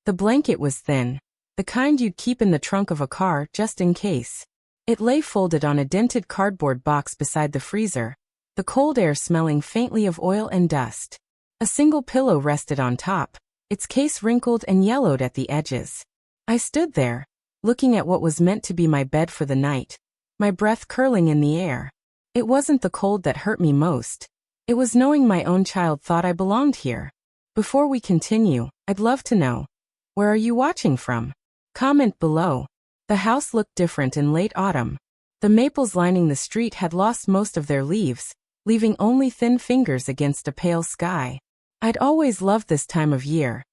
The blanket was thin, the kind you'd keep in the trunk of a car just in case. It lay folded on a dented cardboard box beside the freezer, the cold air smelling faintly of oil and dust. A single pillow rested on top, its case wrinkled and yellowed at the edges. I stood there, looking at what was meant to be my bed for the night, my breath curling in the air. It wasn't the cold that hurt me most. It was knowing my own child thought I belonged here. Before we continue, I'd love to know, where are you watching from? Comment below. The house looked different in late autumn. The maples lining the street had lost most of their leaves, leaving only thin fingers against a pale sky. I'd always loved this time of year.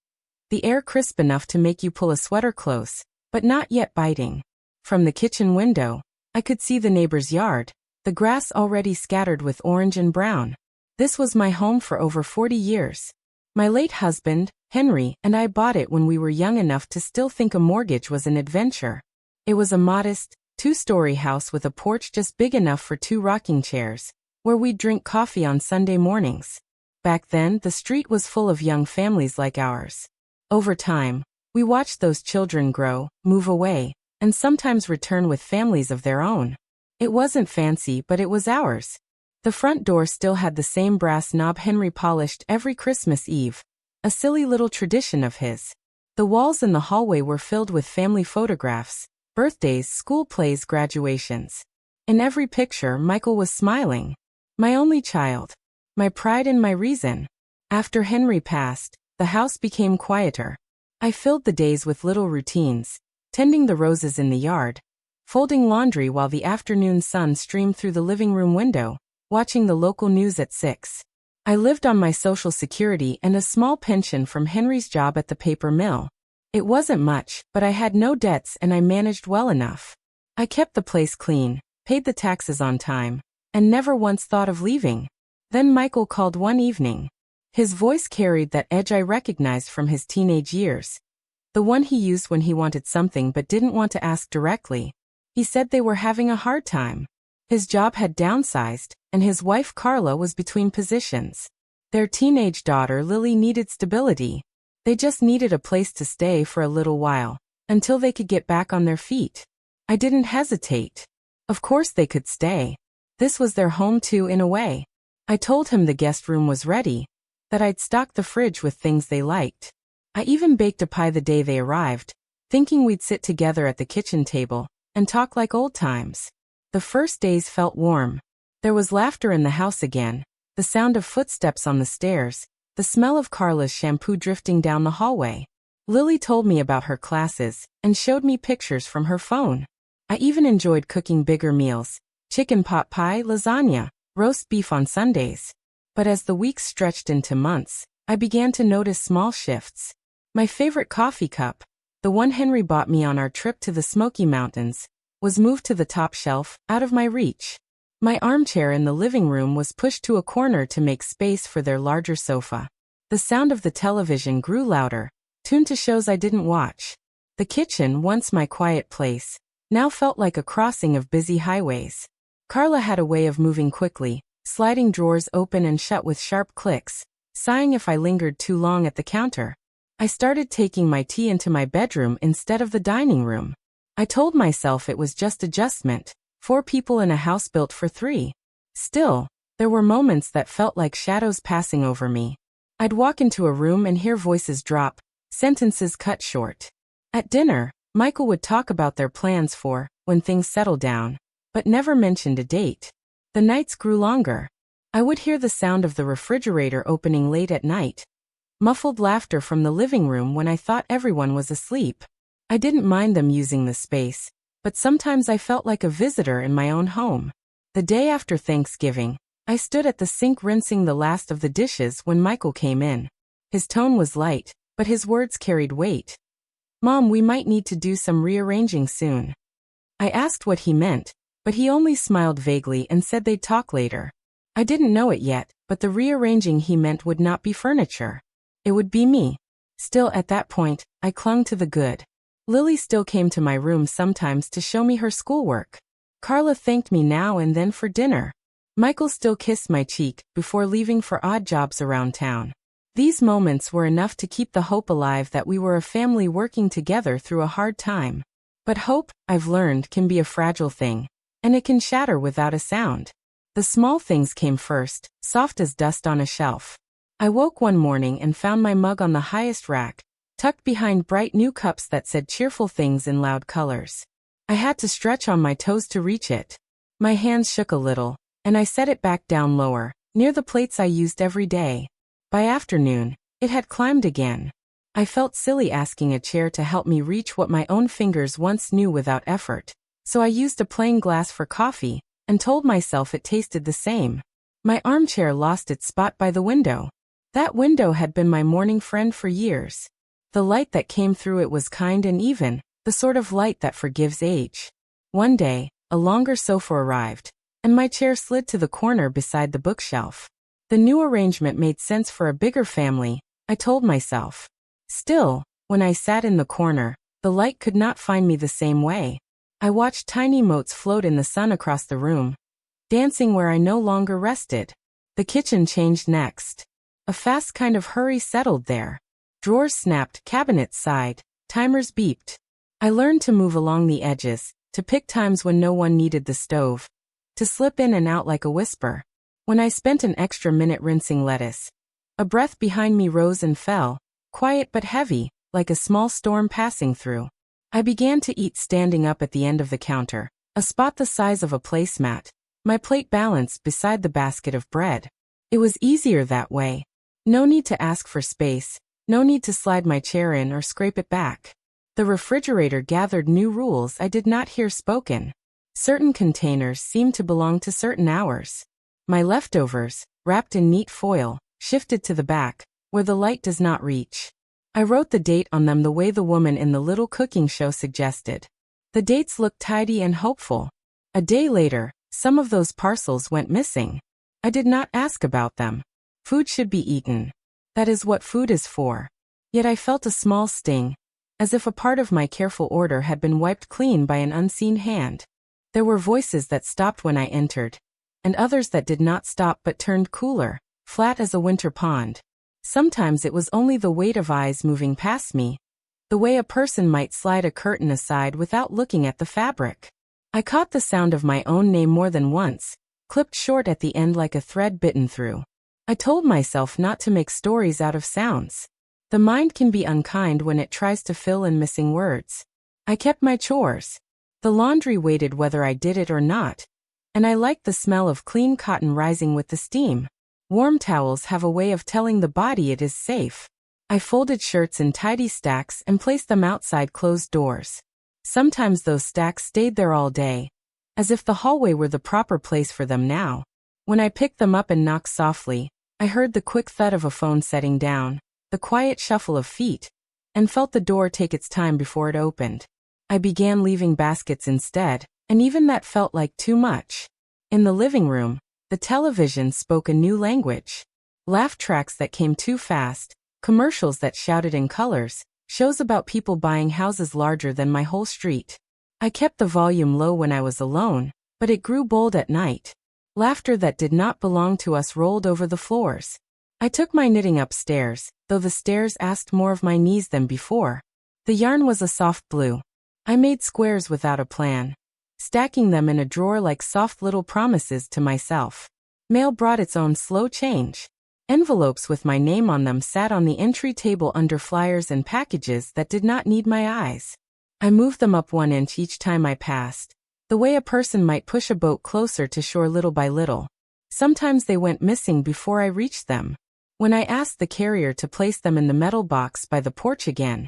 The air crisp enough to make you pull a sweater close, but not yet biting. From the kitchen window, I could see the neighbor's yard, the grass already scattered with orange and brown. This was my home for over 40 years. My late husband, Henry, and I bought it when we were young enough to still think a mortgage was an adventure. It was a modest, two-story house with a porch just big enough for 2 rocking chairs, where we'd drink coffee on Sunday mornings. Back then, the street was full of young families like ours. Over time, we watched those children grow, move away, and sometimes return with families of their own. It wasn't fancy, but it was ours. The front door still had the same brass knob Henry polished every Christmas Eve, a silly little tradition of his. The walls in the hallway were filled with family photographs, birthdays, school plays, graduations. In every picture, Michael was smiling. My only child. My pride and my reason. After Henry passed, the house became quieter. I filled the days with little routines, tending the roses in the yard, folding laundry while the afternoon sun streamed through the living room window, watching the local news at 6. I lived on my Social Security and a small pension from Henry's job at the paper mill. It wasn't much, but I had no debts and I managed well enough. I kept the place clean, paid the taxes on time, and never once thought of leaving. Then Michael called one evening. His voice carried that edge I recognized from his teenage years. The one he used when he wanted something but didn't want to ask directly. He said they were having a hard time. His job had downsized, and his wife Carla was between positions. Their teenage daughter Lily needed stability. They just needed a place to stay for a little while, until they could get back on their feet. I didn't hesitate. Of course they could stay. This was their home too in a way. I told him the guest room was ready, that I'd stocked the fridge with things they liked. I even baked a pie the day they arrived, thinking we'd sit together at the kitchen table and talk like old times. The first days felt warm. There was laughter in the house again, the sound of footsteps on the stairs, the smell of Carla's shampoo drifting down the hallway. Lily told me about her classes and showed me pictures from her phone. I even enjoyed cooking bigger meals, chicken pot pie, lasagna, roast beef on Sundays. But as the weeks stretched into months, I began to notice small shifts. My favorite coffee cup, the one Henry bought me on our trip to the Smoky Mountains, was moved to the top shelf, out of my reach. My armchair in the living room was pushed to a corner to make space for their larger sofa. The sound of the television grew louder, tuned to shows I didn't watch. The kitchen, once my quiet place, now felt like a crossing of busy highways. Carla had a way of moving quickly, sliding drawers open and shut with sharp clicks, sighing if I lingered too long at the counter. I started taking my tea into my bedroom instead of the dining room. I told myself it was just adjustment, 4 people in a house built for 3. Still, there were moments that felt like shadows passing over me. I'd walk into a room and hear voices drop, sentences cut short. At dinner, Michael would talk about their plans for when things settled down, but never mentioned a date. The nights grew longer. I would hear the sound of the refrigerator opening late at night, muffled laughter from the living room when I thought everyone was asleep. I didn't mind them using the space, but sometimes I felt like a visitor in my own home. The day after Thanksgiving, I stood at the sink rinsing the last of the dishes when Michael came in. His tone was light, but his words carried weight. "Mom, we might need to do some rearranging soon." I asked what he meant, but he only smiled vaguely and said they'd talk later. I didn't know it yet, but the rearranging he meant would not be furniture. It would be me. Still, at that point, I clung to the good. Lily still came to my room sometimes to show me her schoolwork. Carla thanked me now and then for dinner. Michael still kissed my cheek before leaving for odd jobs around town. These moments were enough to keep the hope alive that we were a family working together through a hard time. But hope, I've learned, can be a fragile thing, and it can shatter without a sound. The small things came first, soft as dust on a shelf. I woke one morning and found my mug on the highest rack, tucked behind bright new cups that said cheerful things in loud colors. I had to stretch on my toes to reach it. My hands shook a little, and I set it back down lower, near the plates I used every day. By afternoon, it had climbed again. I felt silly asking a chair to help me reach what my own fingers once knew without effort, so I used a plain glass for coffee, and told myself it tasted the same. My armchair lost its spot by the window. That window had been my morning friend for years. The light that came through it was kind and even, the sort of light that forgives age. One day, a longer sofa arrived, and my chair slid to the corner beside the bookshelf. The new arrangement made sense for a bigger family, I told myself. Still, when I sat in the corner, the light could not find me the same way. I watched tiny motes float in the sun across the room, dancing where I no longer rested. The kitchen changed next. A fast kind of hurry settled there. Drawers snapped, cabinets sighed, timers beeped. I learned to move along the edges, to pick times when no one needed the stove, to slip in and out like a whisper. When I spent an extra minute rinsing lettuce, a breath behind me rose and fell, quiet but heavy, like a small storm passing through. I began to eat standing up at the end of the counter, a spot the size of a placemat, my plate balanced beside the basket of bread. It was easier that way. No need to ask for space, no need to slide my chair in or scrape it back. The refrigerator gathered new rules I did not hear spoken. Certain containers seemed to belong to certain hours. My leftovers, wrapped in neat foil, shifted to the back, where the light does not reach. I wrote the date on them the way the woman in the little cooking show suggested. The dates looked tidy and hopeful. A day later, some of those parcels went missing. I did not ask about them. Food should be eaten. That is what food is for. Yet I felt a small sting, as if a part of my careful order had been wiped clean by an unseen hand. There were voices that stopped when I entered, and others that did not stop but turned cooler, flat as a winter pond. Sometimes it was only the weight of eyes moving past me, the way a person might slide a curtain aside without looking at the fabric. I caught the sound of my own name more than once, clipped short at the end like a thread bitten through. I told myself not to make stories out of sounds. The mind can be unkind when it tries to fill in missing words. I kept my chores. The laundry waited whether I did it or not, and I liked the smell of clean cotton rising with the steam. Warm towels have a way of telling the body it is safe. I folded shirts in tidy stacks and placed them outside closed doors. Sometimes those stacks stayed there all day, as if the hallway were the proper place for them now. When I picked them up and knocked softly, I heard the quick thud of a phone setting down, the quiet shuffle of feet, and felt the door take its time before it opened. I began leaving baskets instead, and even that felt like too much. In the living room, the television spoke a new language. Laugh tracks that came too fast, commercials that shouted in colors, shows about people buying houses larger than my whole street. I kept the volume low when I was alone, but it grew bold at night. Laughter that did not belong to us rolled over the floors. I took my knitting upstairs, though the stairs asked more of my knees than before. The yarn was a soft blue. I made squares without a plan, stacking them in a drawer like soft little promises to myself. Mail brought its own slow change. Envelopes with my name on them sat on the entry table under flyers and packages that did not need my eyes. I moved them up 1 inch each time I passed, the way a person might push a boat closer to shore little by little. Sometimes they went missing before I reached them. When I asked the carrier to place them in the metal box by the porch again,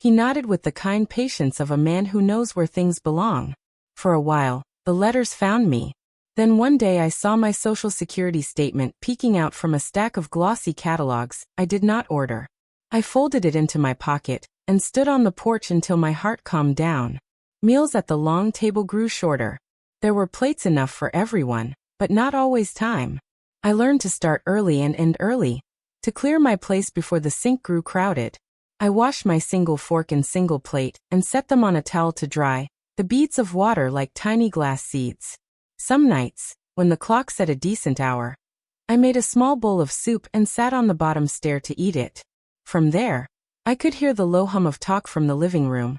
he nodded with the kind patience of a man who knows where things belong. For a while, the letters found me. Then one day I saw my Social Security statement peeking out from a stack of glossy catalogs I did not order. I folded it into my pocket and stood on the porch until my heart calmed down. Meals at the long table grew shorter. There were plates enough for everyone, but not always time. I learned to start early and end early, to clear my place before the sink grew crowded. I washed my single fork and single plate and set them on a towel to dry, the beads of water like tiny glass seeds. Some nights, when the clock said a decent hour, I made a small bowl of soup and sat on the bottom stair to eat it. From there, I could hear the low hum of talk from the living room.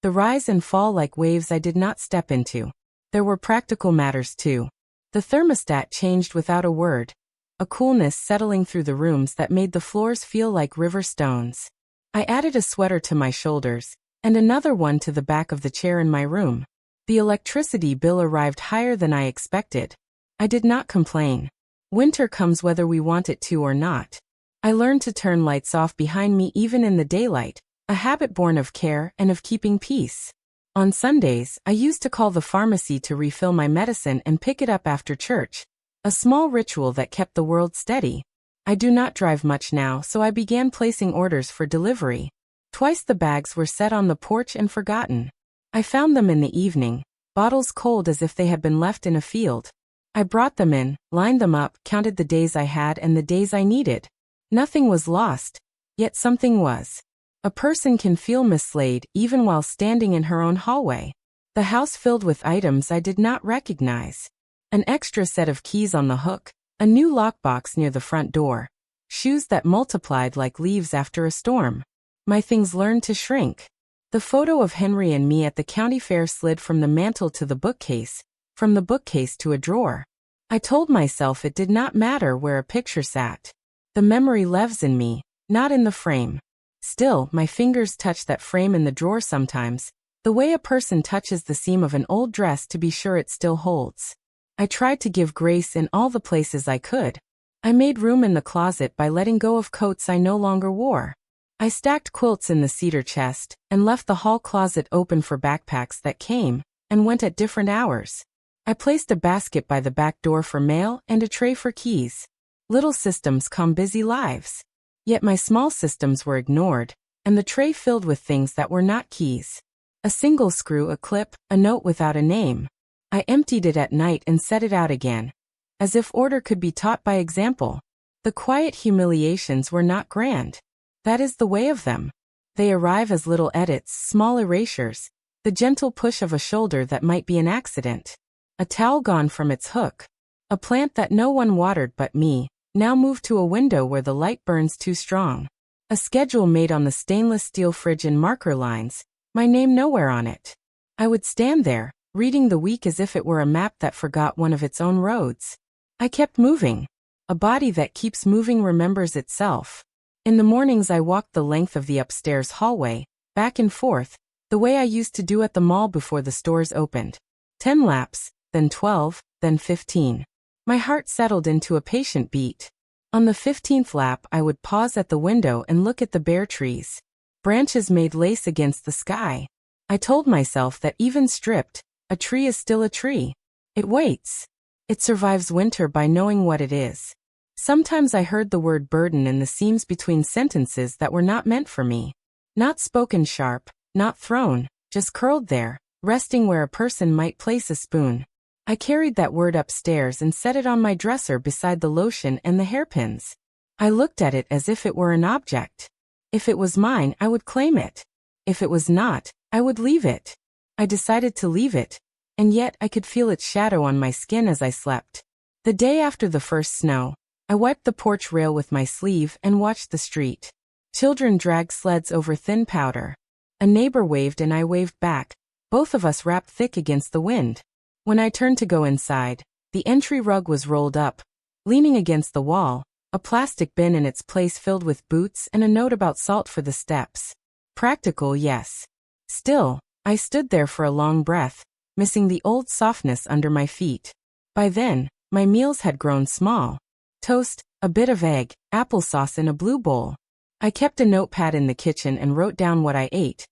The rise and fall like waves I did not step into. There were practical matters too. The thermostat changed without a word, a coolness settling through the rooms that made the floors feel like river stones. I added a sweater to my shoulders, and another one to the back of the chair in my room. The electricity bill arrived higher than I expected. I did not complain. Winter comes whether we want it to or not. I learned to turn lights off behind me even in the daylight, a habit born of care and of keeping peace. On Sundays, I used to call the pharmacy to refill my medicine and pick it up after church, a small ritual that kept the world steady. I do not drive much now, so I began placing orders for delivery. Twice the bags were set on the porch and forgotten. I found them in the evening, bottles cold as if they had been left in a field. I brought them in, lined them up, counted the days I had and the days I needed. Nothing was lost, yet something was. A person can feel mislaid even while standing in her own hallway. The house filled with items I did not recognize. An extra set of keys on the hook, a new lockbox near the front door, shoes that multiplied like leaves after a storm. My things learned to shrink. The photo of Henry and me at the county fair slid from the mantel to the bookcase, from the bookcase to a drawer. I told myself it did not matter where a picture sat. The memory lives in me, not in the frame. Still, my fingers touch that frame in the drawer sometimes, the way a person touches the seam of an old dress to be sure it still holds. I tried to give grace in all the places I could. I made room in the closet by letting go of coats I no longer wore. I stacked quilts in the cedar chest and left the hall closet open for backpacks that came and went at different hours. I placed a basket by the back door for mail and a tray for keys. Little systems come busy lives. Yet my small systems were ignored, and the tray filled with things that were not keys. A single screw, a clip, a note without a name. I emptied it at night and set it out again, as if order could be taught by example. The quiet humiliations were not grand. That is the way of them. They arrive as little edits, small erasures, the gentle push of a shoulder that might be an accident. A towel gone from its hook. A plant that no one watered but me, now moved to a window where the light burns too strong. A schedule made on the stainless steel fridge in marker lines, my name nowhere on it. I would stand there, reading the week as if it were a map that forgot one of its own roads. I kept moving. A body that keeps moving remembers itself. In the mornings I walked the length of the upstairs hallway, back and forth, the way I used to do at the mall before the stores opened. 10 laps, then 12, then 15. My heart settled into a patient beat. On the 15th lap I would pause at the window and look at the bare trees. Branches made lace against the sky. I told myself that even stripped, a tree is still a tree. It waits. It survives winter by knowing what it is. Sometimes I heard the word burden in the seams between sentences that were not meant for me. Not spoken sharp, not thrown, just curled there, resting where a person might place a spoon. I carried that word upstairs and set it on my dresser beside the lotion and the hairpins. I looked at it as if it were an object. If it was mine, I would claim it. If it was not, I would leave it. I decided to leave it, and yet I could feel its shadow on my skin as I slept. The day after the first snow, I wiped the porch rail with my sleeve and watched the street. Children dragged sleds over thin powder. A neighbor waved and I waved back, both of us wrapped thick against the wind. When I turned to go inside, the entry rug was rolled up. Leaning against the wall, a plastic bin in its place filled with boots and a note about salt for the steps. Practical, yes. Still, I stood there for a long breath, missing the old softness under my feet. By then, my meals had grown small. Toast, a bit of egg, applesauce in a blue bowl. I kept a notepad in the kitchen and wrote down what I ate.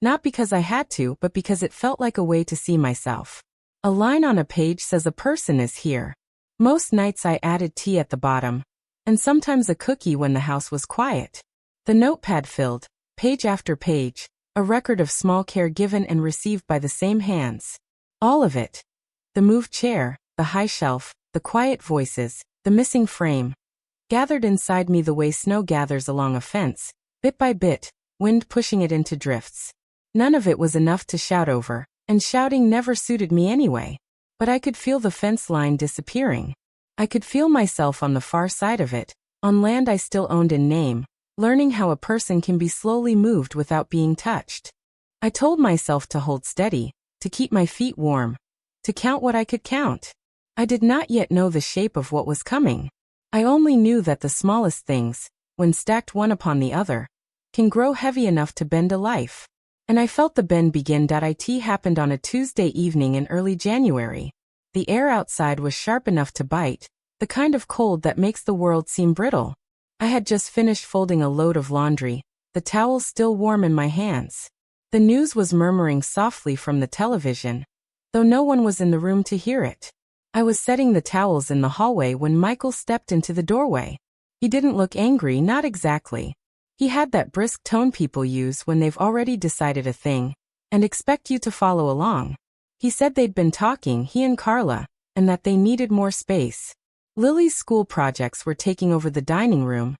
Not because I had to, but because it felt like a way to see myself. A line on a page says a person is here. Most nights I added tea at the bottom, and sometimes a cookie when the house was quiet. The notepad filled, page after page, a record of small care given and received by the same hands. All of it. The moved chair, the high shelf, the quiet voices, the missing frame, gathered inside me the way snow gathers along a fence, bit by bit, wind pushing it into drifts. None of it was enough to shout over, and shouting never suited me anyway. But I could feel the fence line disappearing. I could feel myself on the far side of it, on land I still owned in name, learning how a person can be slowly moved without being touched. I told myself to hold steady, to keep my feet warm, to count what I could count. I did not yet know the shape of what was coming. I only knew that the smallest things, when stacked one upon the other, can grow heavy enough to bend a life. And I felt the bend begin. It happened on a Tuesday evening in early January. The air outside was sharp enough to bite, the kind of cold that makes the world seem brittle. I had just finished folding a load of laundry, the towels still warm in my hands. The news was murmuring softly from the television, though no one was in the room to hear it. I was setting the towels in the hallway when Michael stepped into the doorway. He didn't look angry, not exactly. He had that brisk tone people use when they've already decided a thing and expect you to follow along. He said they'd been talking, he and Carla, and that they needed more space. Lily's school projects were taking over the dining room,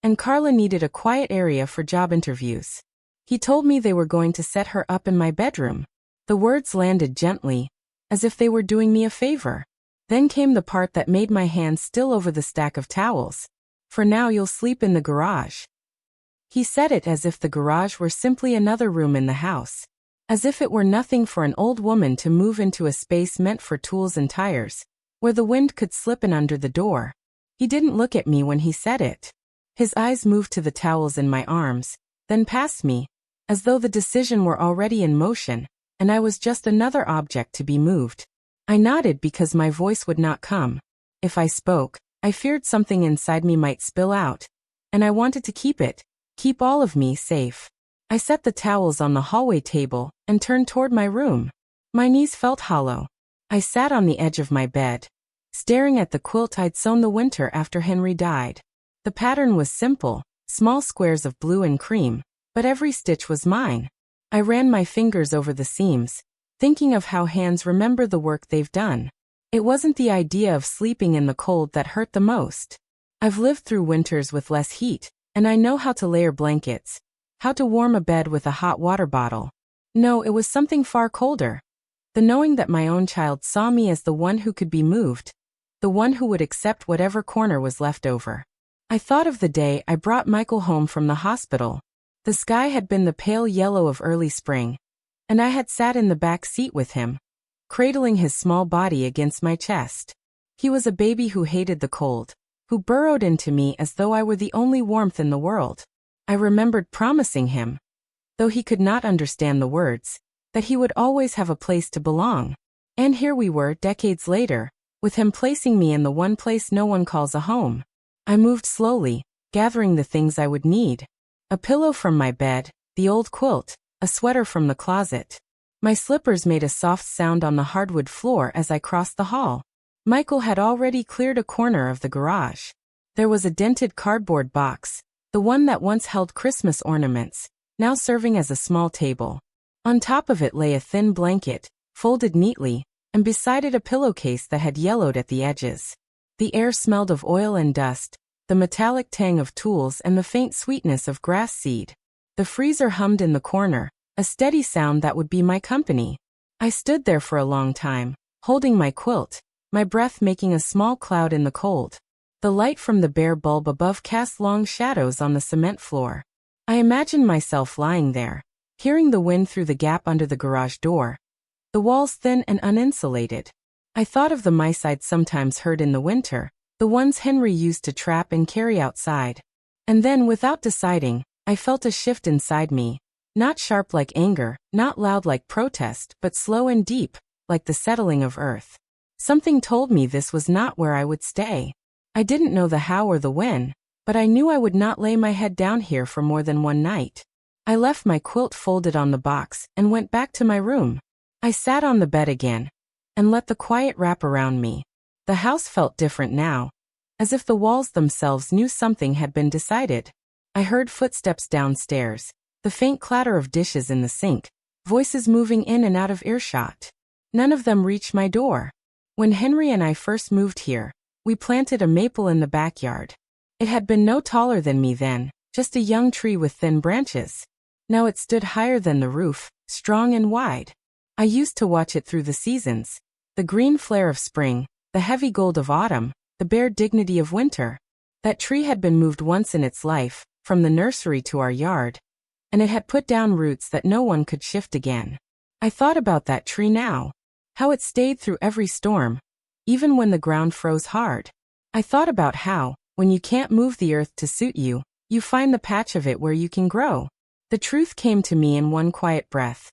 and Carla needed a quiet area for job interviews. He told me they were going to set her up in my bedroom. The words landed gently, as if they were doing me a favor. Then came the part that made my hand still over the stack of towels. For now you'll sleep in the garage. He said it as if the garage were simply another room in the house. As if it were nothing for an old woman to move into a space meant for tools and tires, where the wind could slip in under the door. He didn't look at me when he said it. His eyes moved to the towels in my arms, then past me, as though the decision were already in motion, and I was just another object to be moved. I nodded because my voice would not come. If I spoke, I feared something inside me might spill out, and I wanted to keep all of me safe. I set the towels on the hallway table and turned toward my room. My knees felt hollow. I sat on the edge of my bed, staring at the quilt I'd sewn the winter after Henry died. The pattern was simple, small squares of blue and cream, but every stitch was mine. I ran my fingers over the seams, thinking of how hands remember the work they've done. It wasn't the idea of sleeping in the cold that hurt the most. I've lived through winters with less heat, and I know how to layer blankets, how to warm a bed with a hot water bottle. No, it was something far colder. The knowing that my own child saw me as the one who could be moved, the one who would accept whatever corner was left over. I thought of the day I brought Michael home from the hospital. The sky had been the pale yellow of early spring, and I had sat in the back seat with him, cradling his small body against my chest. He was a baby who hated the cold, who burrowed into me as though I were the only warmth in the world. I remembered promising him, though he could not understand the words, that he would always have a place to belong. And here we were, decades later, with him placing me in the one place no one calls a home. I moved slowly, gathering the things I would need. A pillow from my bed, the old quilt, a sweater from the closet. My slippers made a soft sound on the hardwood floor as I crossed the hall. Michael had already cleared a corner of the garage. There was a dented cardboard box, the one that once held Christmas ornaments, now serving as a small table. On top of it lay a thin blanket, folded neatly, and beside it a pillowcase that had yellowed at the edges. The air smelled of oil and dust, the metallic tang of tools and the faint sweetness of grass seed. The freezer hummed in the corner, a steady sound that would be my company. I stood there for a long time, holding my quilt, my breath making a small cloud in the cold. The light from the bare bulb above cast long shadows on the cement floor. I imagined myself lying there, hearing the wind through the gap under the garage door, the walls thin and uninsulated. I thought of the mice I'd sometimes heard in the winter, the ones Henry used to trap and carry outside. And then, without deciding, I felt a shift inside me. Not sharp like anger, not loud like protest, but slow and deep, like the settling of earth. Something told me this was not where I would stay. I didn't know the how or the when, but I knew I would not lay my head down here for more than one night. I left my quilt folded on the box and went back to my room. I sat on the bed again and let the quiet wrap around me. The house felt different now, as if the walls themselves knew something had been decided. I heard footsteps downstairs, the faint clatter of dishes in the sink, voices moving in and out of earshot. None of them reached my door. When Henry and I first moved here, we planted a maple in the backyard. It had been no taller than me then, just a young tree with thin branches. Now it stood higher than the roof, strong and wide. I used to watch it through the seasons, the green flare of spring, the heavy gold of autumn, the bare dignity of winter. That tree had been moved once in its life, from the nursery to our yard, and it had put down roots that no one could shift again. I thought about that tree now. How it stayed through every storm, even when the ground froze hard. I thought about how, when you can't move the earth to suit you, you find the patch of it where you can grow. The truth came to me in one quiet breath.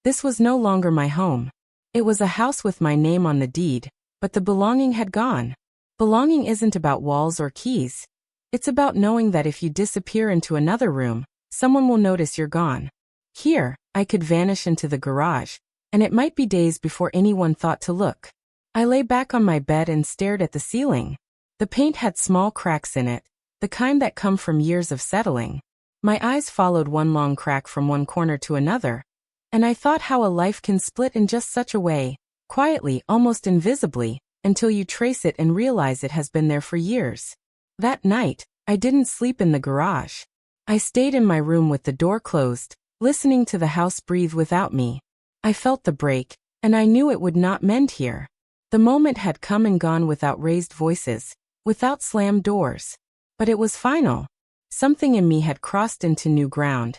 This was no longer my home. It was a house with my name on the deed, but the belonging had gone. Belonging isn't about walls or keys. It's about knowing that if you disappear into another room, someone will notice you're gone. Here, I could vanish into the garage, and it might be days before anyone thought to look. I lay back on my bed and stared at the ceiling. The paint had small cracks in it, the kind that come from years of settling. My eyes followed one long crack from one corner to another, and I thought how a life can split in just such a way, quietly, almost invisibly, until you trace it and realize it has been there for years. That night, I didn't sleep in the garage. I stayed in my room with the door closed, listening to the house breathe without me. I felt the break, and I knew it would not mend here. The moment had come and gone without raised voices, without slammed doors. But it was final. Something in me had crossed into new ground,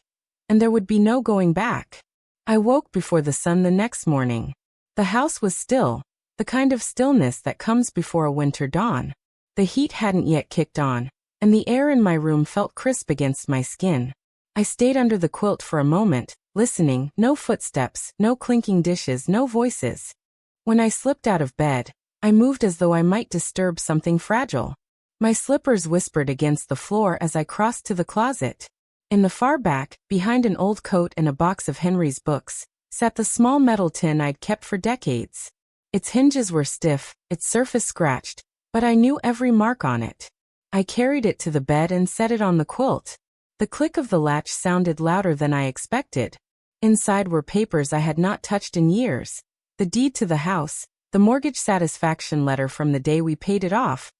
and there would be no going back. I woke before the sun the next morning. The house was still, the kind of stillness that comes before a winter dawn. The heat hadn't yet kicked on, and the air in my room felt crisp against my skin. I stayed under the quilt for a moment, listening, no footsteps, no clinking dishes, no voices. When I slipped out of bed, I moved as though I might disturb something fragile. My slippers whispered against the floor as I crossed to the closet. In the far back, behind an old coat and a box of Henry's books, sat the small metal tin I'd kept for decades. Its hinges were stiff, its surface scratched, but I knew every mark on it. I carried it to the bed and set it on the quilt. The click of the latch sounded louder than I expected. Inside were papers I had not touched in years. The deed to the house, the mortgage satisfaction letter from the day we paid it off,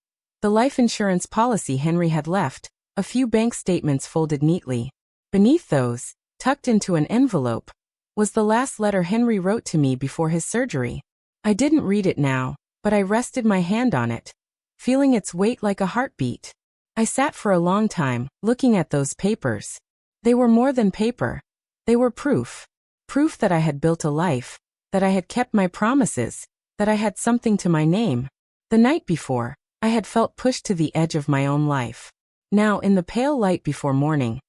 the life insurance policy Henry had left, a few bank statements folded neatly. Beneath those, tucked into an envelope, was the last letter Henry wrote to me before his surgery. I didn't read it now, but I rested my hand on it, feeling its weight like a heartbeat. I sat for a long time, looking at those papers. They were more than paper. They were proof. Proof that I had built a life, that I had kept my promises, that I had something to my name. The night before, I had felt pushed to the edge of my own life. Now, in the pale light before morning,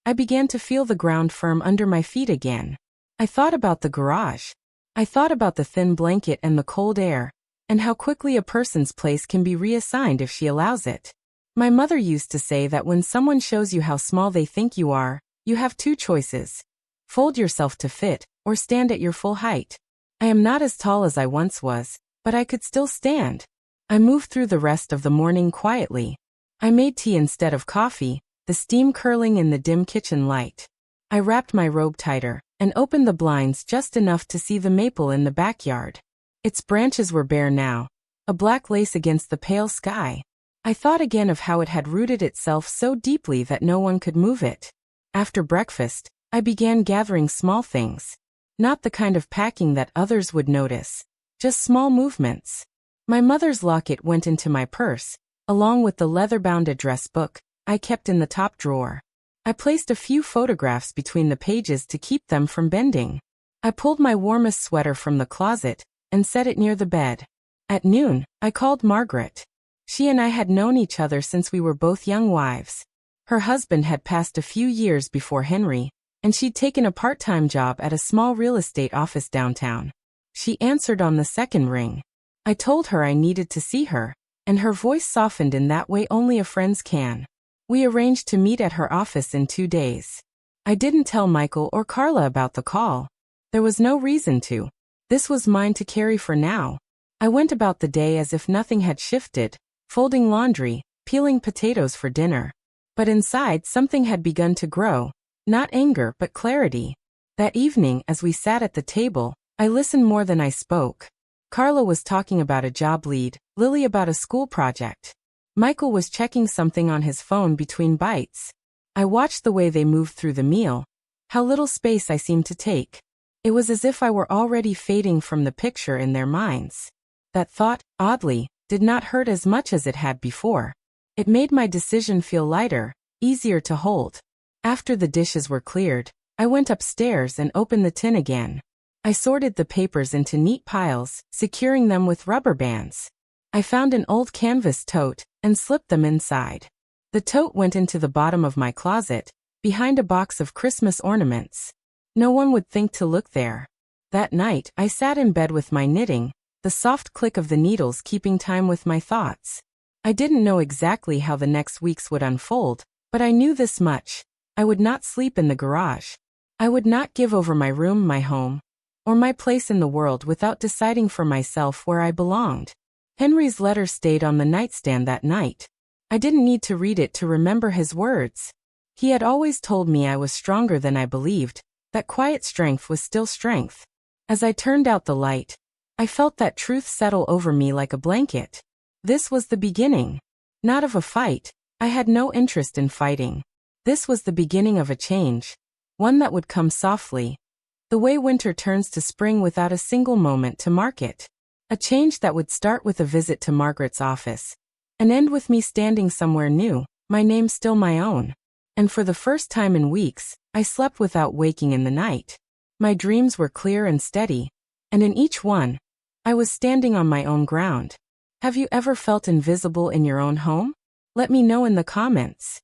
I began to feel the ground firm under my feet again. I thought about the garage. I thought about the thin blanket and the cold air, and how quickly a person's place can be reassigned if she allows it. My mother used to say that when someone shows you how small they think you are, you have two choices. Fold yourself to fit, or stand at your full height. I am not as tall as I once was, but I could still stand. I moved through the rest of the morning quietly. I made tea instead of coffee, the steam curling in the dim kitchen light. I wrapped my robe tighter, and opened the blinds just enough to see the maple in the backyard. Its branches were bare now, a black lace against the pale sky. I thought again of how it had rooted itself so deeply that no one could move it. After breakfast, I began gathering small things. Not the kind of packing that others would notice, just small movements. My mother's locket went into my purse, along with the leather-bound address book I kept in the top drawer. I placed a few photographs between the pages to keep them from bending. I pulled my warmest sweater from the closet and set it near the bed. At noon, I called Margaret. She and I had known each other since we were both young wives. Her husband had passed a few years before Henry, and she'd taken a part-time job at a small real estate office downtown. She answered on the second ring. I told her I needed to see her, and her voice softened in that way only a friend's can. We arranged to meet at her office in 2 days. I didn't tell Michael or Carla about the call. There was no reason to. This was mine to carry for now. I went about the day as if nothing had shifted, folding laundry, peeling potatoes for dinner. But inside something had begun to grow, not anger but clarity. That evening, as we sat at the table, I listened more than I spoke. Carla was talking about a job lead, Lily about a school project. Michael was checking something on his phone between bites. I watched the way they moved through the meal. How little space I seemed to take. It was as if I were already fading from the picture in their minds. That thought, oddly, did not hurt as much as it had before. It made my decision feel lighter, easier to hold. After the dishes were cleared, I went upstairs and opened the tin again. I sorted the papers into neat piles, securing them with rubber bands. I found an old canvas tote and slipped them inside. The tote went into the bottom of my closet, behind a box of Christmas ornaments. No one would think to look there. That night, I sat in bed with my knitting, the soft click of the needles keeping time with my thoughts. I didn't know exactly how the next weeks would unfold, but I knew this much. I would not sleep in the garage. I would not give over my room, my home, or my place in the world without deciding for myself where I belonged. Henry's letter stayed on the nightstand that night. I didn't need to read it to remember his words. He had always told me I was stronger than I believed, that quiet strength was still strength. As I turned out the light, I felt that truth settle over me like a blanket. This was the beginning. Not of a fight. I had no interest in fighting. This was the beginning of a change. One that would come softly. The way winter turns to spring without a single moment to mark it. A change that would start with a visit to Margaret's office, and end with me standing somewhere new, my name still my own. And for the first time in weeks, I slept without waking in the night. My dreams were clear and steady, and in each one, I was standing on my own ground. Have you ever felt invisible in your own home? Let me know in the comments.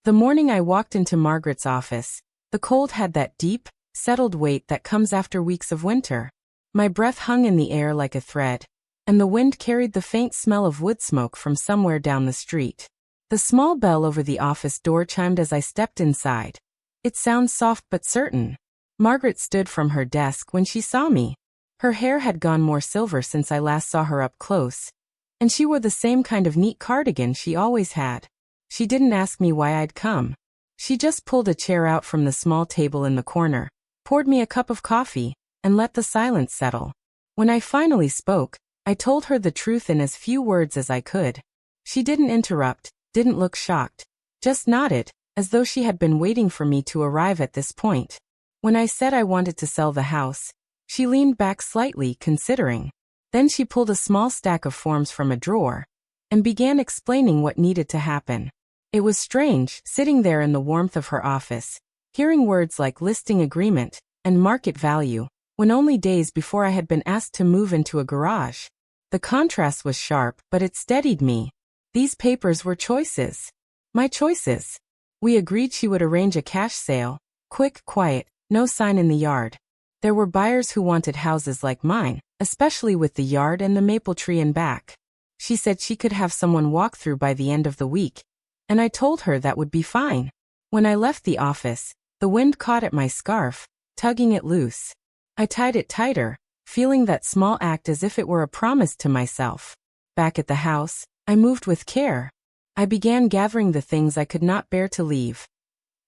The morning I walked into Margaret's office, the cold had that deep, settled weight that comes after weeks of winter. My breath hung in the air like a thread, and the wind carried the faint smell of wood smoke from somewhere down the street. The small bell over the office door chimed as I stepped inside. It sounds soft but certain. Margaret stood from her desk when she saw me. Her hair had gone more silver since I last saw her up close, and she wore the same kind of neat cardigan she always had. She didn't ask me why I'd come. She just pulled a chair out from the small table in the corner, poured me a cup of coffee, and let the silence settle. When I finally spoke, I told her the truth in as few words as I could. She didn't interrupt, didn't look shocked, just nodded, as though she had been waiting for me to arrive at this point. When I said I wanted to sell the house, she leaned back slightly, considering. Then she pulled a small stack of forms from a drawer, and began explaining what needed to happen. It was strange, sitting there in the warmth of her office, hearing words like listing agreement and market value, when only days before I had been asked to move into a garage. The contrast was sharp, but it steadied me. These papers were choices. My choices. We agreed she would arrange a cash sale, quick, quiet, no sign in the yard. There were buyers who wanted houses like mine, especially with the yard and the maple tree in back. She said she could have someone walk through by the end of the week, and I told her that would be fine. When I left the office, the wind caught at my scarf, tugging it loose. I tied it tighter, feeling that small act as if it were a promise to myself. Back at the house, I moved with care. I began gathering the things I could not bear to leave.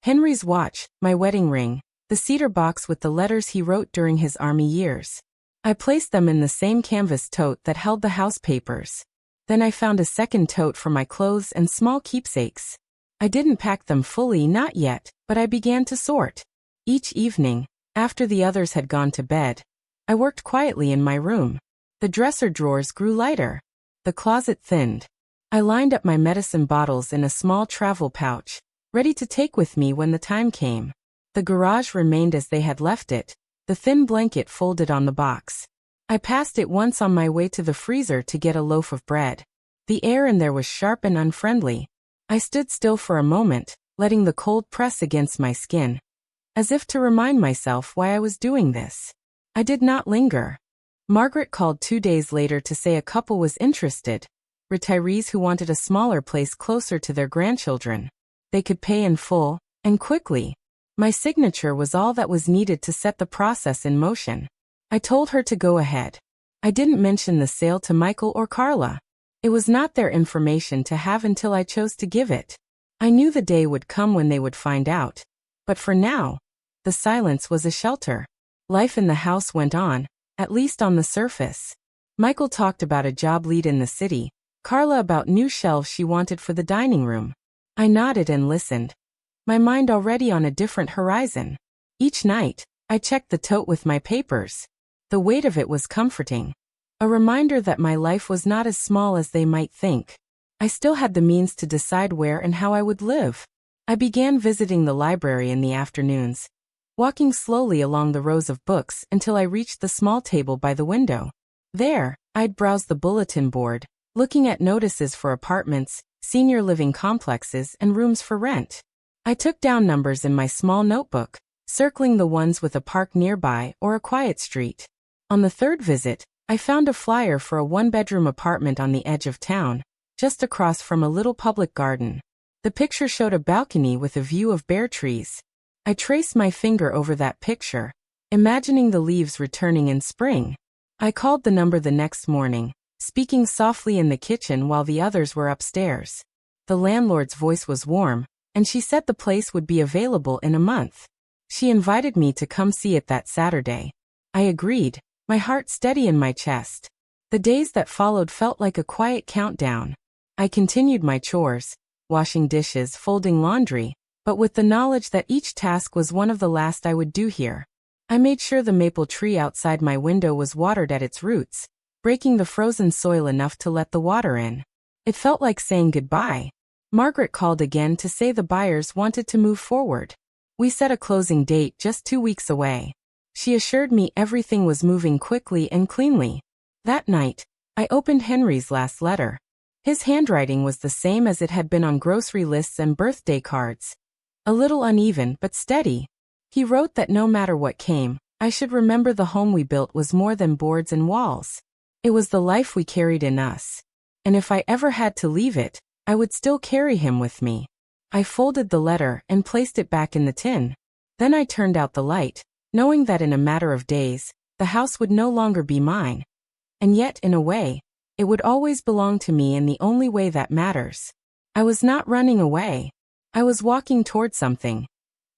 Henry's watch, my wedding ring, the cedar box with the letters he wrote during his army years. I placed them in the same canvas tote that held the house papers. Then I found a second tote for my clothes and small keepsakes. I didn't pack them fully, not yet, but I began to sort. Each evening, after the others had gone to bed, I worked quietly in my room. The dresser drawers grew lighter. The closet thinned. I lined up my medicine bottles in a small travel pouch, ready to take with me when the time came. The garage remained as they had left it, the thin blanket folded on the box. I passed it once on my way to the freezer to get a loaf of bread. The air in there was sharp and unfriendly. I stood still for a moment, letting the cold press against my skin, as if to remind myself why I was doing this. I did not linger. Margaret called 2 days later to say a couple was interested, retirees who wanted a smaller place closer to their grandchildren. They could pay in full, and quickly. My signature was all that was needed to set the process in motion. I told her to go ahead. I didn't mention the sale to Michael or Carla. It was not their information to have until I chose to give it. I knew the day would come when they would find out. But for now, the silence was a shelter. Life in the house went on, at least on the surface. Michael talked about a job lead in the city, Carla about new shelves she wanted for the dining room. I nodded and listened, my mind already on a different horizon. Each night, I checked the tote with my papers. The weight of it was comforting. A reminder that my life was not as small as they might think. I still had the means to decide where and how I would live. I began visiting the library in the afternoons, walking slowly along the rows of books until I reached the small table by the window. There, I'd browse the bulletin board, looking at notices for apartments, senior living complexes, and rooms for rent. I took down numbers in my small notebook, circling the ones with a park nearby or a quiet street. On the third visit, I found a flyer for a one-bedroom apartment on the edge of town, just across from a little public garden. The picture showed a balcony with a view of bare trees. I traced my finger over that picture, imagining the leaves returning in spring. I called the number the next morning, speaking softly in the kitchen while the others were upstairs. The landlord's voice was warm, and she said the place would be available in a month. She invited me to come see it that Saturday. I agreed, my heart steady in my chest. The days that followed felt like a quiet countdown. I continued my chores, washing dishes, folding laundry, but with the knowledge that each task was one of the last I would do here. I made sure the maple tree outside my window was watered at its roots, breaking the frozen soil enough to let the water in. It felt like saying goodbye. Margaret called again to say the buyers wanted to move forward. We set a closing date just 2 weeks away. She assured me everything was moving quickly and cleanly. That night, I opened Henry's last letter. His handwriting was the same as it had been on grocery lists and birthday cards. A little uneven but steady. He wrote that no matter what came, I should remember the home we built was more than boards and walls. It was the life we carried in us. And if I ever had to leave it, I would still carry him with me. I folded the letter and placed it back in the tin. Then I turned out the light, knowing that in a matter of days, the house would no longer be mine. And yet, in a way, it would always belong to me in the only way that matters. I was not running away. I was walking toward something.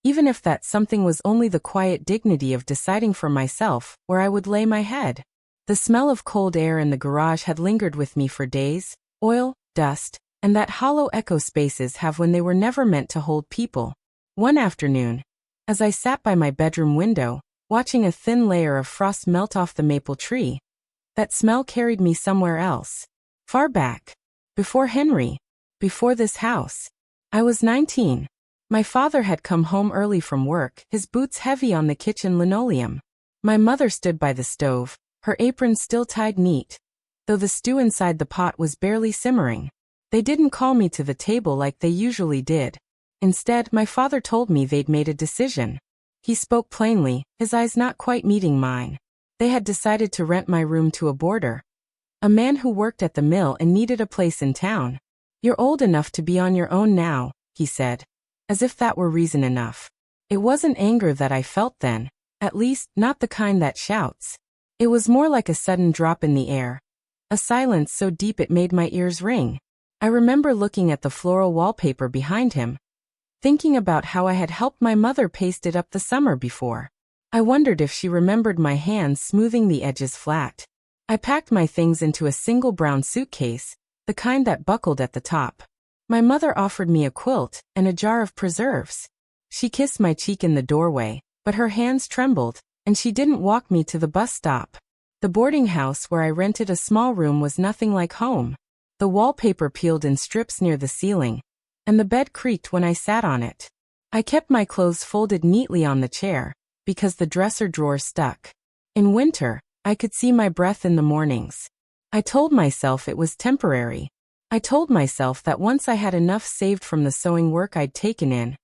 Even if that something was only the quiet dignity of deciding for myself where I would lay my head. The smell of cold air in the garage had lingered with me for days, oil, dust, and that hollow echo spaces have when they were never meant to hold people. One afternoon, as I sat by my bedroom window, watching a thin layer of frost melt off the maple tree, that smell carried me somewhere else. Far back. Before Henry. Before this house. I was 19. My father had come home early from work, his boots heavy on the kitchen linoleum. My mother stood by the stove, her apron still tied neat, though the stew inside the pot was barely simmering. They didn't call me to the table like they usually did. Instead, my father told me they'd made a decision. He spoke plainly, his eyes not quite meeting mine. They had decided to rent my room to a boarder. A man who worked at the mill and needed a place in town. "You're old enough to be on your own now," he said. As if that were reason enough. It wasn't anger that I felt then, at least, not the kind that shouts. It was more like a sudden drop in the air. A silence so deep it made my ears ring. I remember looking at the floral wallpaper behind him, thinking about how I had helped my mother paste it up the summer before. I wondered if she remembered my hands smoothing the edges flat. I packed my things into a single brown suitcase, the kind that buckled at the top. My mother offered me a quilt and a jar of preserves. She kissed my cheek in the doorway, but her hands trembled, and she didn't walk me to the bus stop. The boarding house where I rented a small room was nothing like home. The wallpaper peeled in strips near the ceiling, and the bed creaked when I sat on it. I kept my clothes folded neatly on the chair, because the dresser drawer stuck. In winter, I could see my breath in the mornings. I told myself it was temporary. I told myself that once I had enough saved from the sewing work I'd taken in,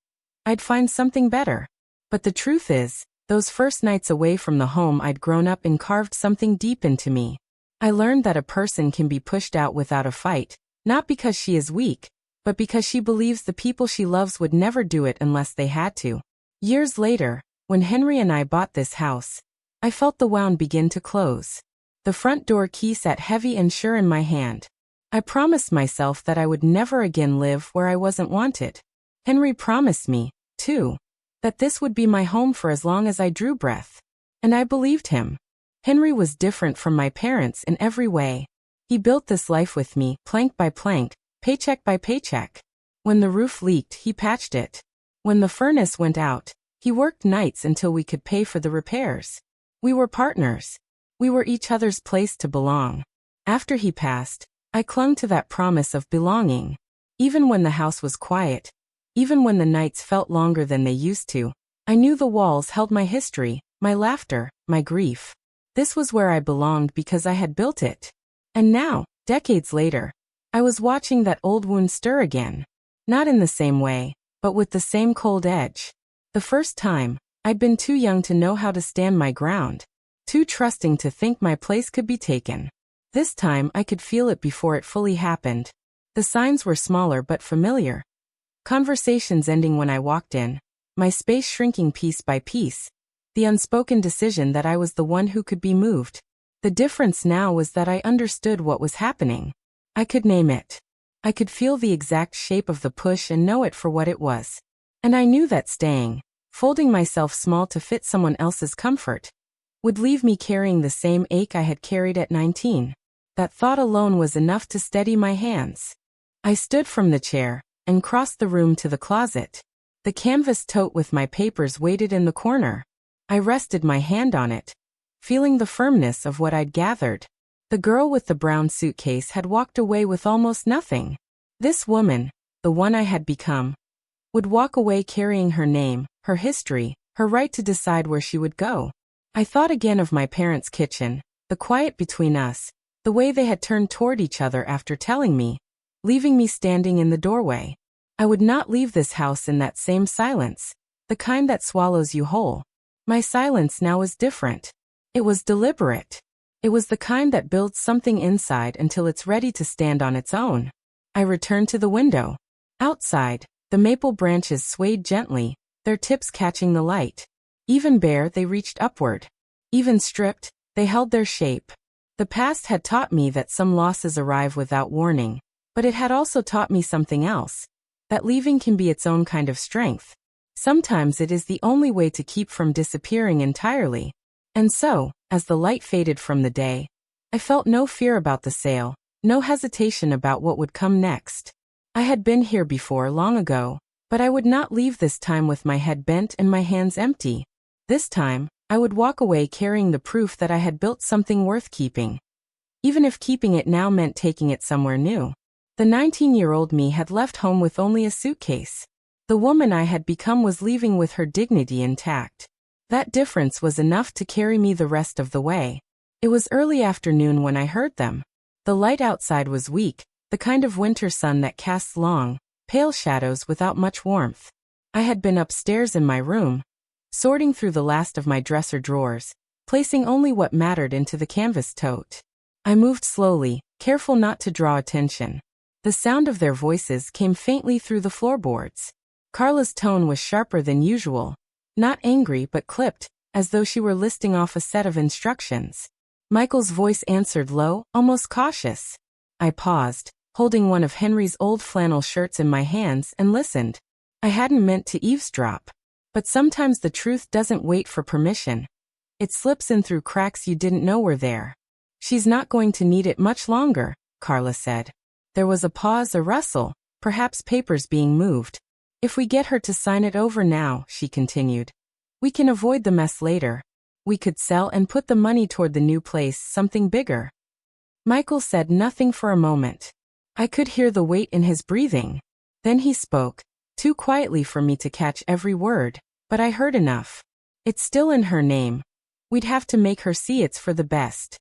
I'd find something better. But the truth is, those first nights away from the home I'd grown up in carved something deep into me. I learned that a person can be pushed out without a fight, not because she is weak, but because she believes the people she loves would never do it unless they had to. Years later, when Henry and I bought this house, I felt the wound begin to close. The front door key sat heavy and sure in my hand. I promised myself that I would never again live where I wasn't wanted. Henry promised me, too, that this would be my home for as long as I drew breath. And I believed him. Henry was different from my parents in every way. He built this life with me, plank by plank, paycheck by paycheck. When the roof leaked, he patched it. When the furnace went out, he worked nights until we could pay for the repairs. We were partners. We were each other's place to belong. After he passed, I clung to that promise of belonging. Even when the house was quiet, even when the nights felt longer than they used to, I knew the walls held my history, my laughter, my grief. This was where I belonged because I had built it. And now, decades later, I was watching that old wound stir again. Not in the same way, but with the same cold edge. The first time, I'd been too young to know how to stand my ground, too trusting to think my place could be taken. This time I could feel it before it fully happened. The signs were smaller but familiar. Conversations ending when I walked in, my space shrinking piece by piece, the unspoken decision that I was the one who could be moved. The difference now was that I understood what was happening. I could name it. I could feel the exact shape of the push and know it for what it was. And I knew that staying, folding myself small to fit someone else's comfort, would leave me carrying the same ache I had carried at 19. That thought alone was enough to steady my hands. I stood from the chair and crossed the room to the closet. The canvas tote with my papers waited in the corner. I rested my hand on it, feeling the firmness of what I'd gathered. The girl with the brown suitcase had walked away with almost nothing. This woman, the one I had become, would walk away carrying her name, her history, her right to decide where she would go. I thought again of my parents' kitchen, the quiet between us, the way they had turned toward each other after telling me, leaving me standing in the doorway. I would not leave this house in that same silence, the kind that swallows you whole. My silence now was different. It was deliberate. It was the kind that builds something inside until it's ready to stand on its own. I returned to the window. Outside, the maple branches swayed gently, their tips catching the light. Even bare, they reached upward. Even stripped, they held their shape. The past had taught me that some losses arrive without warning, but it had also taught me something else, that leaving can be its own kind of strength. Sometimes it is the only way to keep from disappearing entirely. And so, as the light faded from the day, I felt no fear about the sale, no hesitation about what would come next. I had been here before long ago, but I would not leave this time with my head bent and my hands empty. This time, I would walk away carrying the proof that I had built something worth keeping. Even if keeping it now meant taking it somewhere new. The 19-year-old me had left home with only a suitcase. The woman I had become was leaving with her dignity intact. That difference was enough to carry me the rest of the way. It was early afternoon when I heard them. The light outside was weak, the kind of winter sun that casts long, pale shadows without much warmth. I had been upstairs in my room, sorting through the last of my dresser drawers, placing only what mattered into the canvas tote. I moved slowly, careful not to draw attention. The sound of their voices came faintly through the floorboards. Carla's tone was sharper than usual, not angry but clipped, as though she were listing off a set of instructions. Michael's voice answered low, almost cautious. I paused, holding one of Henry's old flannel shirts in my hands, and listened. I hadn't meant to eavesdrop. But sometimes the truth doesn't wait for permission. It slips in through cracks you didn't know were there. She's not going to need it much longer, Carla said. There was a pause, a rustle, perhaps papers being moved. If we get her to sign it over now, she continued, we can avoid the mess later. We could sell and put the money toward the new place, something bigger. Michael said nothing for a moment. I could hear the weight in his breathing. Then he spoke, too quietly for me to catch every word, but I heard enough. It's still in her name. We'd have to make her see it's for the best.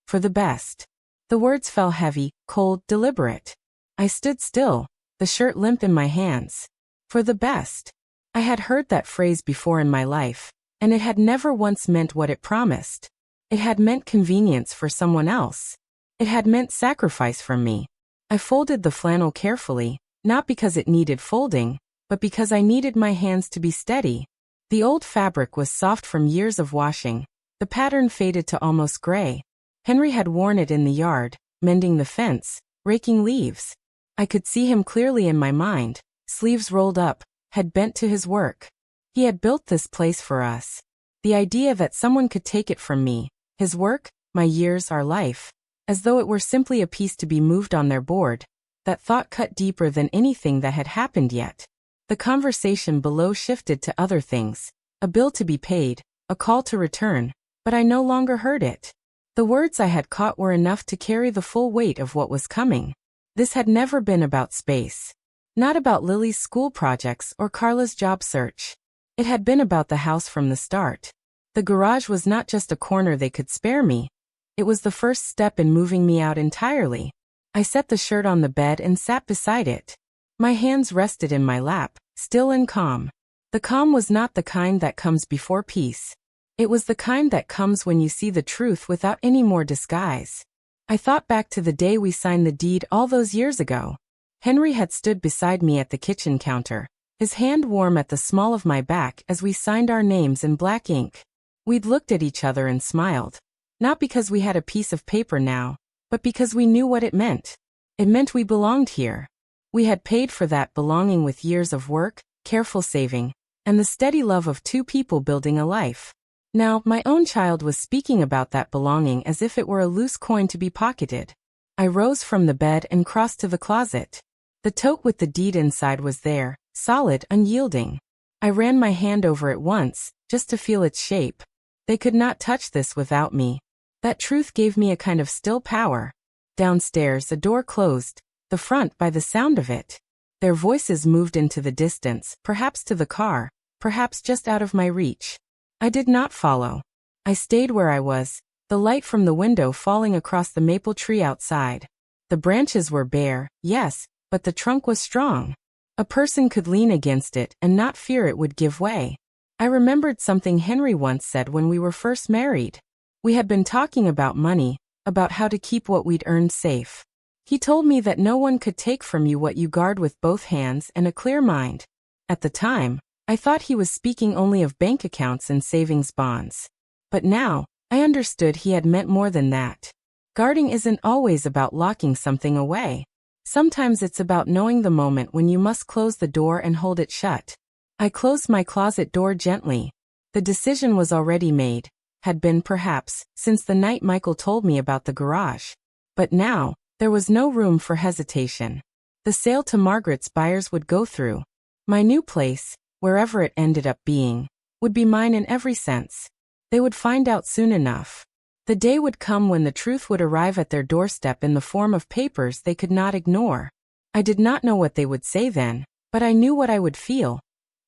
For the best. The words fell heavy, cold, deliberate. I stood still, the shirt limp in my hands. For the best. I had heard that phrase before in my life, and it had never once meant what it promised. It had meant convenience for someone else. It had meant sacrifice from me. I folded the flannel carefully, not because it needed folding, but because I needed my hands to be steady. The old fabric was soft from years of washing. The pattern faded to almost gray. Henry had worn it in the yard, mending the fence, raking leaves. I could see him clearly in my mind, sleeves rolled up, head bent to his work. He had built this place for us. The idea that someone could take it from me, his work, my years, our life, as though it were simply a piece to be moved on their board, that thought cut deeper than anything that had happened yet. The conversation below shifted to other things, a bill to be paid, a call to return, but I no longer heard it. The words I had caught were enough to carry the full weight of what was coming. This had never been about space. Not about Lily's school projects or Carla's job search. It had been about the house from the start. The garage was not just a corner they could spare me. It was the first step in moving me out entirely. I set the shirt on the bed and sat beside it. My hands rested in my lap, still and calm. The calm was not the kind that comes before peace. It was the kind that comes when you see the truth without any more disguise. I thought back to the day we signed the deed all those years ago. Henry had stood beside me at the kitchen counter, his hand warm at the small of my back as we signed our names in black ink. We'd looked at each other and smiled. Not because we had a piece of paper now, but because we knew what it meant. It meant we belonged here. We had paid for that belonging with years of work, careful saving, and the steady love of two people building a life. Now, my own child was speaking about that belonging as if it were a loose coin to be pocketed. I rose from the bed and crossed to the closet. The tote with the deed inside was there, solid, unyielding. I ran my hand over it once, just to feel its shape. They could not touch this without me. That truth gave me a kind of still power. Downstairs, a door closed, the front by the sound of it. Their voices moved into the distance, perhaps to the car, perhaps just out of my reach. I did not follow. I stayed where I was, the light from the window falling across the maple tree outside. The branches were bare, yes, but the trunk was strong. A person could lean against it and not fear it would give way. I remembered something Henry once said when we were first married. We had been talking about money, about how to keep what we'd earned safe. He told me that no one could take from you what you guard with both hands and a clear mind. At the time, I thought he was speaking only of bank accounts and savings bonds. But now, I understood he had meant more than that. Guarding isn't always about locking something away. Sometimes it's about knowing the moment when you must close the door and hold it shut. I closed my closet door gently. The decision was already made, had been perhaps, since the night Michael told me about the garage. But now, there was no room for hesitation. The sale to Margaret's buyers would go through. My new place, wherever it ended up being, would be mine in every sense. They would find out soon enough. The day would come when the truth would arrive at their doorstep in the form of papers they could not ignore. I did not know what they would say then, but I knew what I would feel.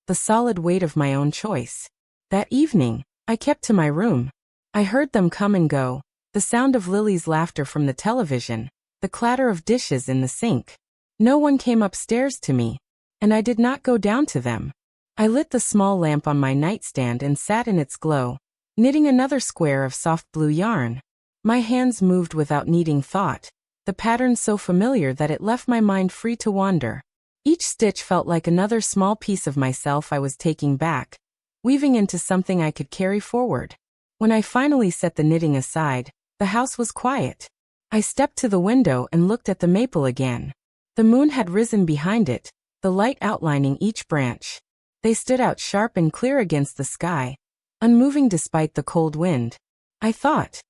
The solid weight of my own choice. That evening, I kept to my room. I heard them come and go, the sound of Lily's laughter from the television, the clatter of dishes in the sink. No one came upstairs to me, and I did not go down to them. I lit the small lamp on my nightstand and sat in its glow, knitting another square of soft blue yarn. My hands moved without needing thought, the pattern so familiar that it left my mind free to wander. Each stitch felt like another small piece of myself I was taking back, weaving into something I could carry forward. When I finally set the knitting aside, the house was quiet. I stepped to the window and looked at the maple again. The moon had risen behind it, the light outlining each branch. They stood out sharp and clear against the sky, unmoving despite the cold wind. I thought,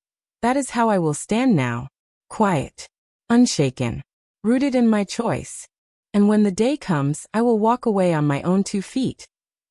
that is how I will stand now, quiet, unshaken, rooted in my choice. And when the day comes, I will walk away on my own 2 feet,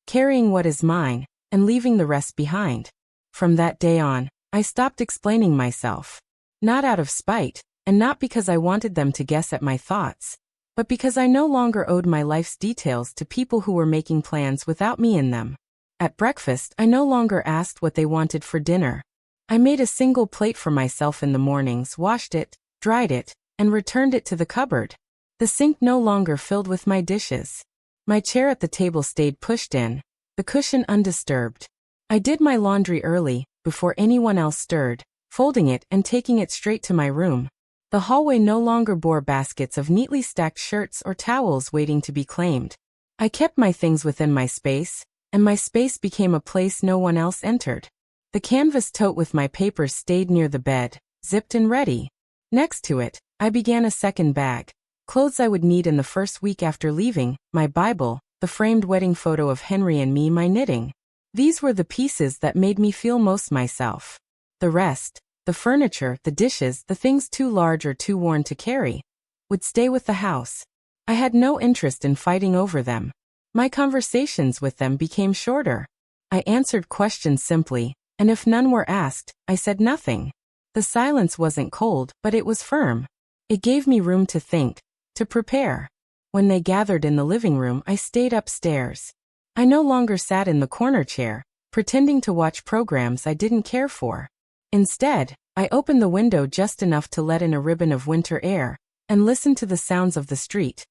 carrying what is mine, and leaving the rest behind. From that day on, I stopped explaining myself. Not out of spite, and not because I wanted them to guess at my thoughts, but because I no longer owed my life's details to people who were making plans without me in them. At breakfast, I no longer asked what they wanted for dinner. I made a single plate for myself in the mornings, washed it, dried it, and returned it to the cupboard. The sink no longer filled with my dishes. My chair at the table stayed pushed in, the cushion undisturbed. I did my laundry early, before anyone else stirred, folding it and taking it straight to my room. The hallway no longer bore baskets of neatly stacked shirts or towels waiting to be claimed. I kept my things within my space, and my space became a place no one else entered. The canvas tote with my papers stayed near the bed, zipped and ready. Next to it, I began a second bag. Clothes I would need in the first week after leaving, my Bible, the framed wedding photo of Henry and me, my knitting. These were the pieces that made me feel most myself. The rest, the furniture, the dishes, the things too large or too worn to carry, would stay with the house. I had no interest in fighting over them. My conversations with them became shorter. I answered questions simply, and if none were asked, I said nothing. The silence wasn't cold, but it was firm. It gave me room to think, to prepare. When they gathered in the living room, I stayed upstairs. I no longer sat in the corner chair, pretending to watch programs I didn't care for. Instead, I opened the window just enough to let in a ribbon of winter air, and listened to the sounds of the street.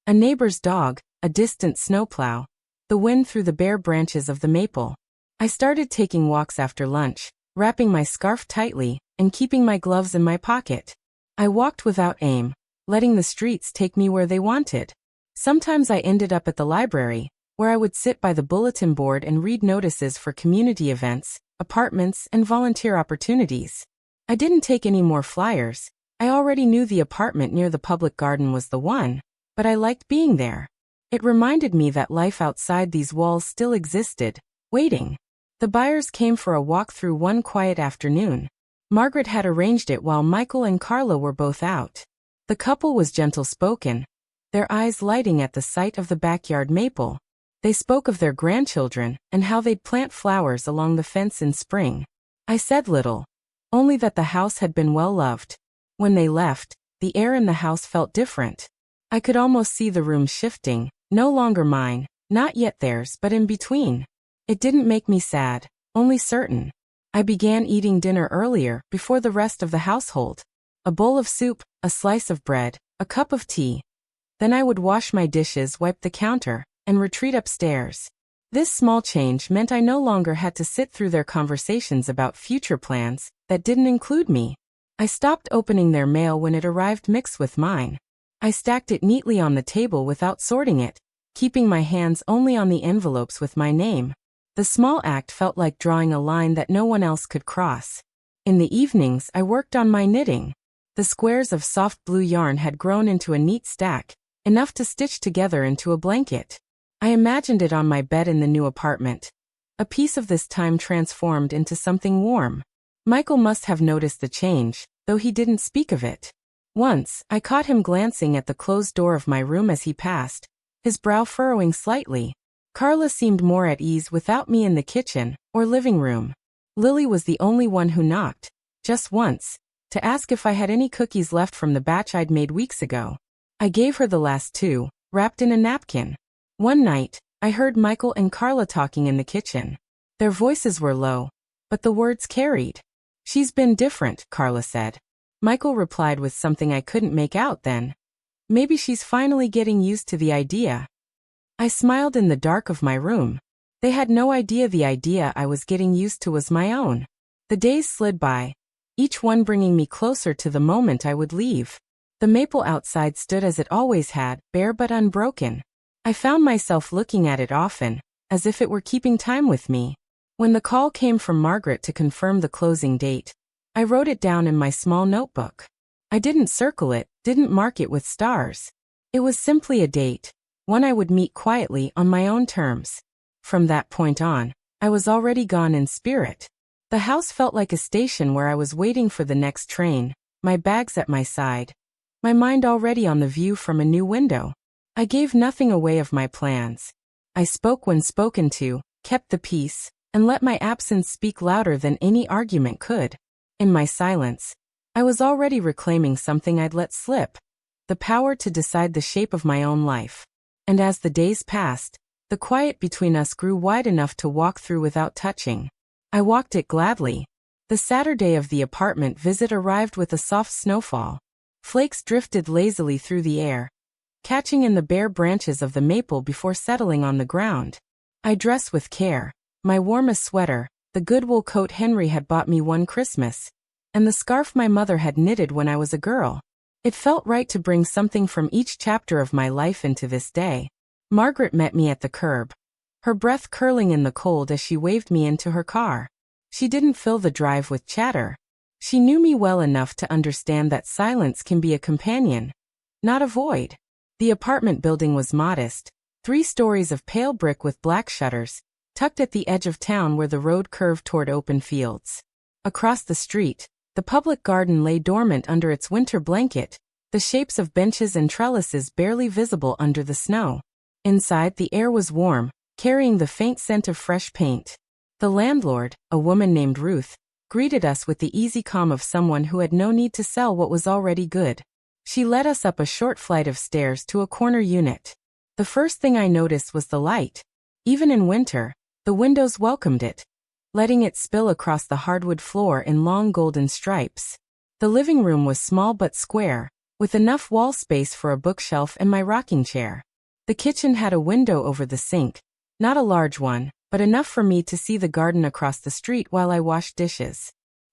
A neighbor's dog, a distant snowplow, the wind through the bare branches of the maple. I started taking walks after lunch, wrapping my scarf tightly, and keeping my gloves in my pocket. I walked without aim, letting the streets take me where they wanted. Sometimes I ended up at the library, where I would sit by the bulletin board and read notices for community events, apartments, and volunteer opportunities. I didn't take any more flyers. I already knew the apartment near the public garden was the one, but I liked being there. It reminded me that life outside these walls still existed, waiting. The buyers came for a walk through one quiet afternoon. Margaret had arranged it while Michael and Carla were both out. The couple was gentle-spoken, their eyes lighting at the sight of the backyard maple. They spoke of their grandchildren and how they'd plant flowers along the fence in spring. I said little, only that the house had been well loved. When they left, the air in the house felt different. I could almost see the room shifting, no longer mine, not yet theirs, but in between. It didn't make me sad, only certain. I began eating dinner earlier, before the rest of the household. A bowl of soup, a slice of bread, a cup of tea. Then I would wash my dishes, wipe the counter, and retreat upstairs. This small change meant I no longer had to sit through their conversations about future plans that didn't include me. I stopped opening their mail when it arrived mixed with mine. I stacked it neatly on the table without sorting it, keeping my hands only on the envelopes with my name. The small act felt like drawing a line that no one else could cross. In the evenings, I worked on my knitting. The squares of soft blue yarn had grown into a neat stack, enough to stitch together into a blanket. I imagined it on my bed in the new apartment. A piece of this time transformed into something warm. Michael must have noticed the change, though he didn't speak of it. Once, I caught him glancing at the closed door of my room as he passed, his brow furrowing slightly. Carla seemed more at ease without me in the kitchen or living room. Lily was the only one who knocked, just once, to ask if I had any cookies left from the batch I'd made weeks ago. I gave her the last two, wrapped in a napkin. One night, I heard Michael and Carla talking in the kitchen. Their voices were low, but the words carried. "She's been different," Carla said. Michael replied with something I couldn't make out then. "Maybe she's finally getting used to the idea." I smiled in the dark of my room. They had no idea the idea I was getting used to was my own. The days slid by, each one bringing me closer to the moment I would leave. The maple outside stood as it always had, bare but unbroken. I found myself looking at it often, as if it were keeping time with me. When the call came from Margaret to confirm the closing date, I wrote it down in my small notebook. I didn't circle it, didn't mark it with stars. It was simply a date, one I would meet quietly on my own terms. From that point on, I was already gone in spirit. The house felt like a station where I was waiting for the next train, my bags at my side, my mind already on the view from a new window. I gave nothing away of my plans. I spoke when spoken to, kept the peace, and let my absence speak louder than any argument could. In my silence, I was already reclaiming something I'd let slip, the power to decide the shape of my own life. And as the days passed, the quiet between us grew wide enough to walk through without touching. I walked it gladly. The Saturday of the apartment visit arrived with a soft snowfall. Flakes drifted lazily through the air, catching in the bare branches of the maple before settling on the ground. I dressed with care, my warmest sweater, the good wool coat Henry had bought me one Christmas, and the scarf my mother had knitted when I was a girl. It felt right to bring something from each chapter of my life into this day. Margaret met me at the curb, her breath curling in the cold as she waved me into her car. She didn't fill the drive with chatter. She knew me well enough to understand that silence can be a companion, not a void. The apartment building was modest, 3 stories of pale brick with black shutters, tucked at the edge of town where the road curved toward open fields. Across the street, the public garden lay dormant under its winter blanket, the shapes of benches and trellises barely visible under the snow. Inside, the air was warm, carrying the faint scent of fresh paint. The landlord, a woman named Ruth, greeted us with the easy calm of someone who had no need to sell what was already good. She led us up a short flight of stairs to a corner unit. The first thing I noticed was the light. Even in winter, the windows welcomed it, letting it spill across the hardwood floor in long golden stripes. The living room was small but square, with enough wall space for a bookshelf and my rocking chair. The kitchen had a window over the sink, not a large one, but enough for me to see the garden across the street while I washed dishes.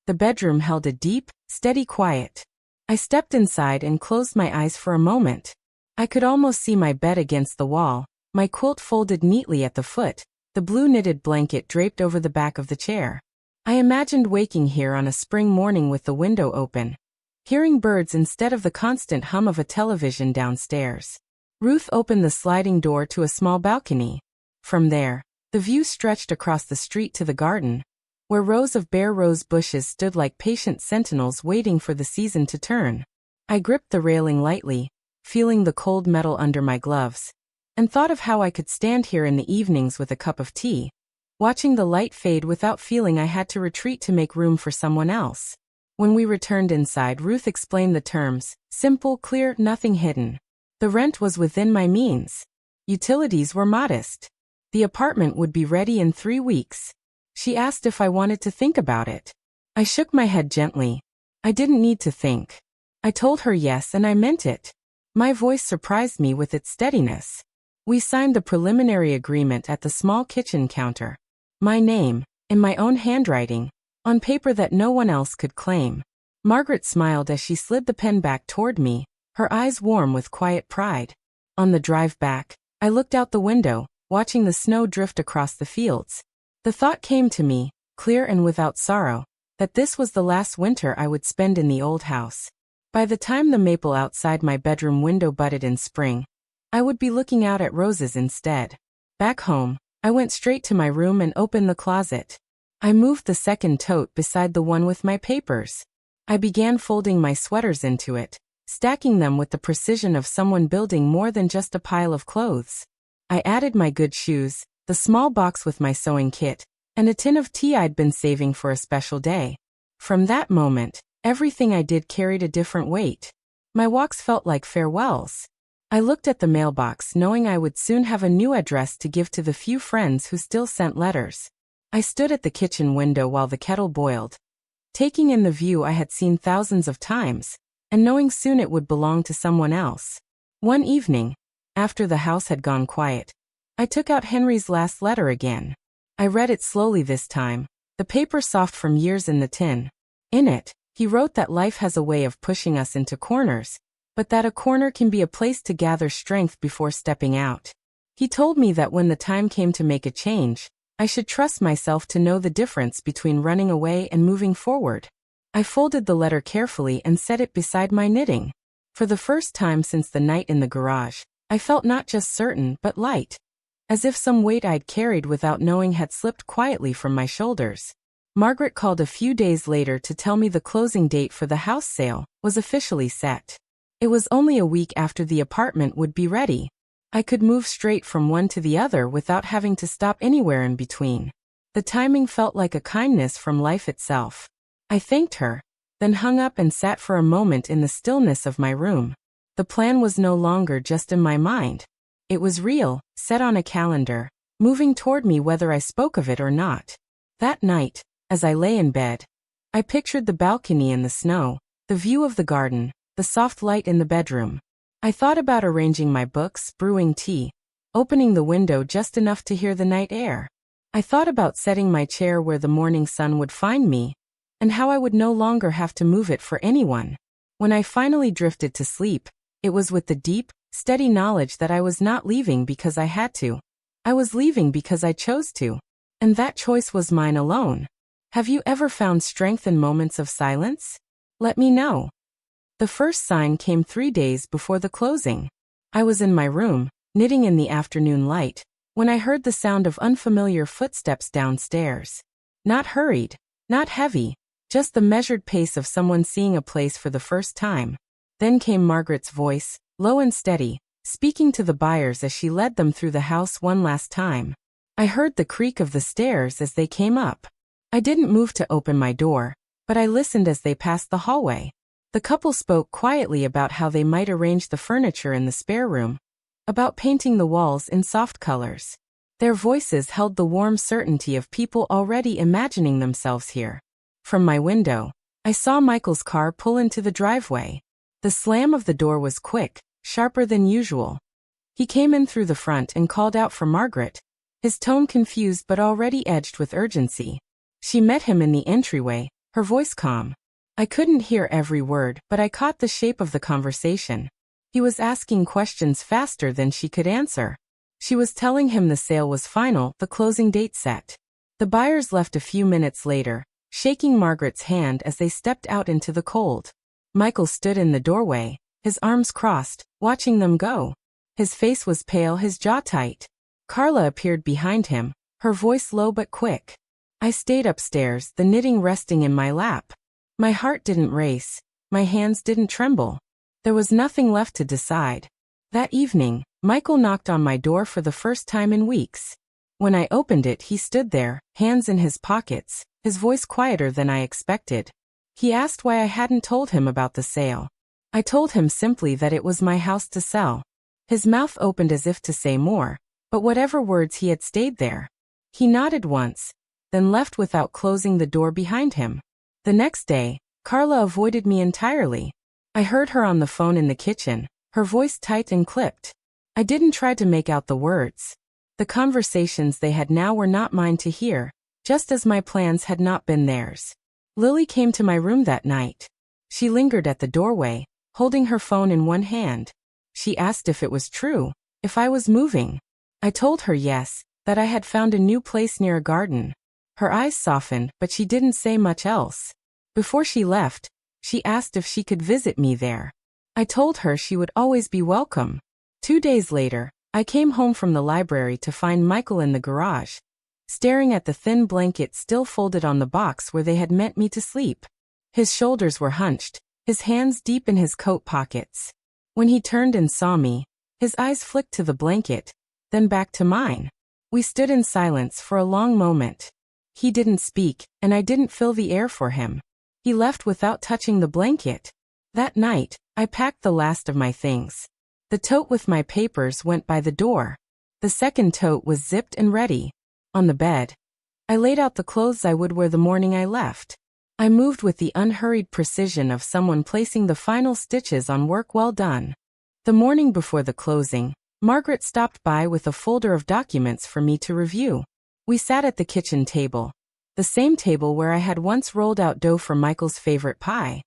The bedroom held a deep, steady quiet. I stepped inside and closed my eyes for a moment. I could almost see my bed against the wall, my quilt folded neatly at the foot, the blue knitted blanket draped over the back of the chair. I imagined waking here on a spring morning with the window open, hearing birds instead of the constant hum of a television downstairs. Ruth opened the sliding door to a small balcony. From there, the view stretched across the street to the garden, where rows of bare rose bushes stood like patient sentinels waiting for the season to turn. I gripped the railing lightly, feeling the cold metal under my gloves, and thought of how I could stand here in the evenings with a cup of tea, watching the light fade without feeling I had to retreat to make room for someone else. When we returned inside, Ruth explained the terms: simple, clear, nothing hidden. The rent was within my means. Utilities were modest. The apartment would be ready in 3 weeks. She asked if I wanted to think about it. I shook my head gently. I didn't need to think. I told her yes, and I meant it. My voice surprised me with its steadiness. We signed the preliminary agreement at the small kitchen counter. My name, in my own handwriting, on paper that no one else could claim. Margaret smiled as she slid the pen back toward me, her eyes warm with quiet pride. On the drive back, I looked out the window, watching the snow drift across the fields. The thought came to me, clear and without sorrow, that this was the last winter I would spend in the old house. By the time the maple outside my bedroom window budded in spring, I would be looking out at roses instead. Back home, I went straight to my room and opened the closet. I moved the second tote beside the one with my papers. I began folding my sweaters into it, stacking them with the precision of someone building more than just a pile of clothes. I added my good shoes, the small box with my sewing kit, and a tin of tea I'd been saving for a special day. From that moment, everything I did carried a different weight. My walks felt like farewells. I looked at the mailbox knowing I would soon have a new address to give to the few friends who still sent letters. I stood at the kitchen window while the kettle boiled, taking in the view I had seen thousands of times, and knowing soon it would belong to someone else. One evening, after the house had gone quiet, I took out Henry's last letter again. I read it slowly this time, the paper soft from years in the tin. In it, he wrote that life has a way of pushing us into corners, but that a corner can be a place to gather strength before stepping out. He told me that when the time came to make a change, I should trust myself to know the difference between running away and moving forward. I folded the letter carefully and set it beside my knitting. For the first time since the night in the garage, I felt not just certain but light, as if some weight I'd carried without knowing had slipped quietly from my shoulders. Margaret called a few days later to tell me the closing date for the house sale was officially set. It was only a week after the apartment would be ready. I could move straight from one to the other without having to stop anywhere in between. The timing felt like a kindness from life itself. I thanked her, then hung up and sat for a moment in the stillness of my room. The plan was no longer just in my mind. It was real, set on a calendar, moving toward me whether I spoke of it or not. That night, as I lay in bed, I pictured the balcony in the snow, the view of the garden, the soft light in the bedroom. I thought about arranging my books, brewing tea, opening the window just enough to hear the night air. I thought about setting my chair where the morning sun would find me, and how I would no longer have to move it for anyone. When I finally drifted to sleep, it was with the deep, steady knowledge that I was not leaving because I had to. I was leaving because I chose to. And that choice was mine alone. Have you ever found strength in moments of silence? Let me know. The first sign came 3 days before the closing. I was in my room, knitting in the afternoon light, when I heard the sound of unfamiliar footsteps downstairs. Not hurried, not heavy, just the measured pace of someone seeing a place for the first time. Then came Margaret's voice, low and steady, speaking to the buyers as she led them through the house one last time. I heard the creak of the stairs as they came up. I didn't move to open my door, but I listened as they passed the hallway. The couple spoke quietly about how they might arrange the furniture in the spare room, about painting the walls in soft colors. Their voices held the warm certainty of people already imagining themselves here. From my window, I saw Michael's car pull into the driveway. The slam of the door was quick, sharper than usual. He came in through the front and called out for Margaret, his tone confused but already edged with urgency. She met him in the entryway, her voice calm. I couldn't hear every word, but I caught the shape of the conversation. He was asking questions faster than she could answer. She was telling him the sale was final, the closing date set. The buyers left a few minutes later, shaking Margaret's hand as they stepped out into the cold. Michael stood in the doorway, his arms crossed, watching them go. His face was pale, his jaw tight. Carla appeared behind him, her voice low but quick. I stayed upstairs, the knitting resting in my lap. My heart didn't race, my hands didn't tremble. There was nothing left to decide. That evening, Michael knocked on my door for the first time in weeks. When I opened it, he stood there, hands in his pockets, his voice quieter than I expected. He asked why I hadn't told him about the sale. I told him simply that it was my house to sell. His mouth opened as if to say more, but whatever words he had stayed there. He nodded once, then left without closing the door behind him. The next day, Carla avoided me entirely. I heard her on the phone in the kitchen, her voice tight and clipped. I didn't try to make out the words. The conversations they had now were not mine to hear, just as my plans had not been theirs. Lily came to my room that night. She lingered at the doorway, holding her phone in one hand. She asked if it was true, if I was moving. I told her yes, that I had found a new place near a garden. Her eyes softened, but she didn't say much else. Before she left, she asked if she could visit me there. I told her she would always be welcome. 2 days later, I came home from the library to find Michael in the garage, staring at the thin blanket still folded on the box where they had meant me to sleep. His shoulders were hunched, his hands deep in his coat pockets. When he turned and saw me, his eyes flicked to the blanket, then back to mine. We stood in silence for a long moment. He didn't speak, and I didn't fill the air for him. He left without touching the blanket. That night, I packed the last of my things. The tote with my papers went by the door. The second tote was zipped and ready. On the bed, I laid out the clothes I would wear the morning I left. I moved with the unhurried precision of someone placing the final stitches on work well done. The morning before the closing, Margaret stopped by with a folder of documents for me to review. We sat at the kitchen table, the same table where I had once rolled out dough for Michael's favorite pie,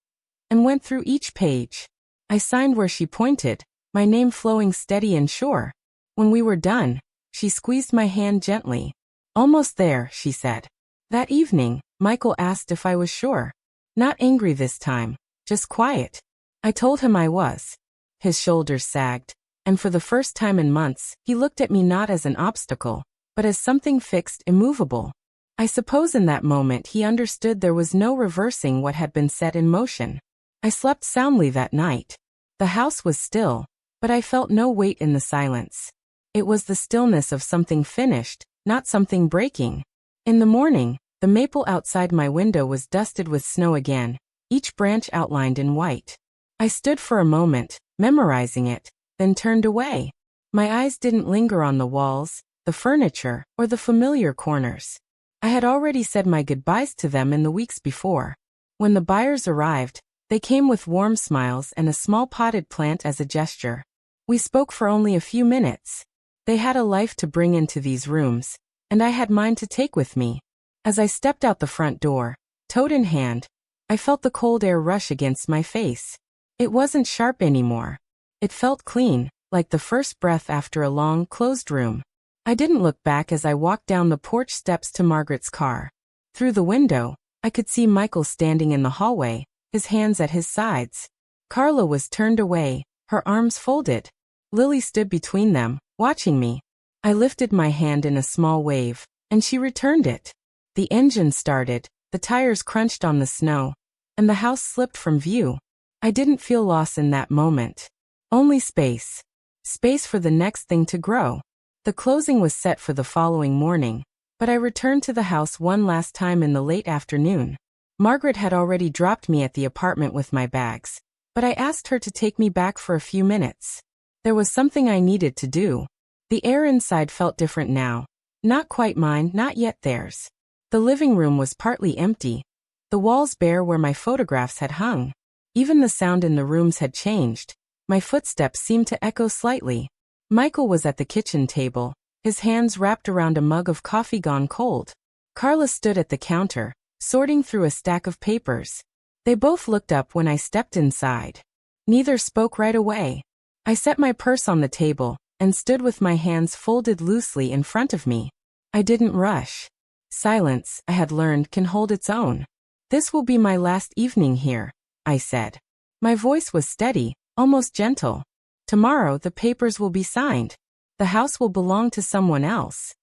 and went through each page. I signed where she pointed, my name flowing steady and sure. When we were done, she squeezed my hand gently. "Almost there," she said. That evening, Michael asked if I was sure. Not angry this time, just quiet. I told him I was. His shoulders sagged, and for the first time in months, he looked at me not as an obstacle, but as something fixed, immovable. I suppose in that moment he understood there was no reversing what had been set in motion. I slept soundly that night. The house was still, but I felt no weight in the silence. It was the stillness of something finished, not something breaking. In the morning, the maple outside my window was dusted with snow again, each branch outlined in white. I stood for a moment, memorizing it, then turned away. My eyes didn't linger on the walls, the furniture, or the familiar corners. I had already said my goodbyes to them in the weeks before. When the buyers arrived, they came with warm smiles and a small potted plant as a gesture. We spoke for only a few minutes. They had a life to bring into these rooms, and I had mine to take with me. As I stepped out the front door, tote in hand, I felt the cold air rush against my face. It wasn't sharp anymore. It felt clean, like the first breath after a long, closed room. I didn't look back as I walked down the porch steps to Margaret's car. Through the window, I could see Michael standing in the hallway, his hands at his sides. Carla was turned away, her arms folded. Lily stood between them, watching me. I lifted my hand in a small wave, and she returned it. The engine started, the tires crunched on the snow, and the house slipped from view. I didn't feel loss in that moment. Only space. Space for the next thing to grow. The closing was set for the following morning, But I returned to the house one last time in the late afternoon. Margaret had already dropped me at the apartment with my bags, but I asked her to take me back for a few minutes. There was something I needed to do. The air inside felt different now. Not quite mine, not yet theirs. The living room was partly empty. The walls bare where my photographs had hung. Even the sound in the rooms had changed. My footsteps seemed to echo slightly. Michael was at the kitchen table, his hands wrapped around a mug of coffee gone cold. Carla stood at the counter, sorting through a stack of papers. They both looked up when I stepped inside. Neither spoke right away. I set my purse on the table and stood with my hands folded loosely in front of me. I didn't rush. Silence, I had learned, can hold its own. "This will be my last evening here," I said. My voice was steady, almost gentle. "Tomorrow the papers will be signed. The house will belong to someone else."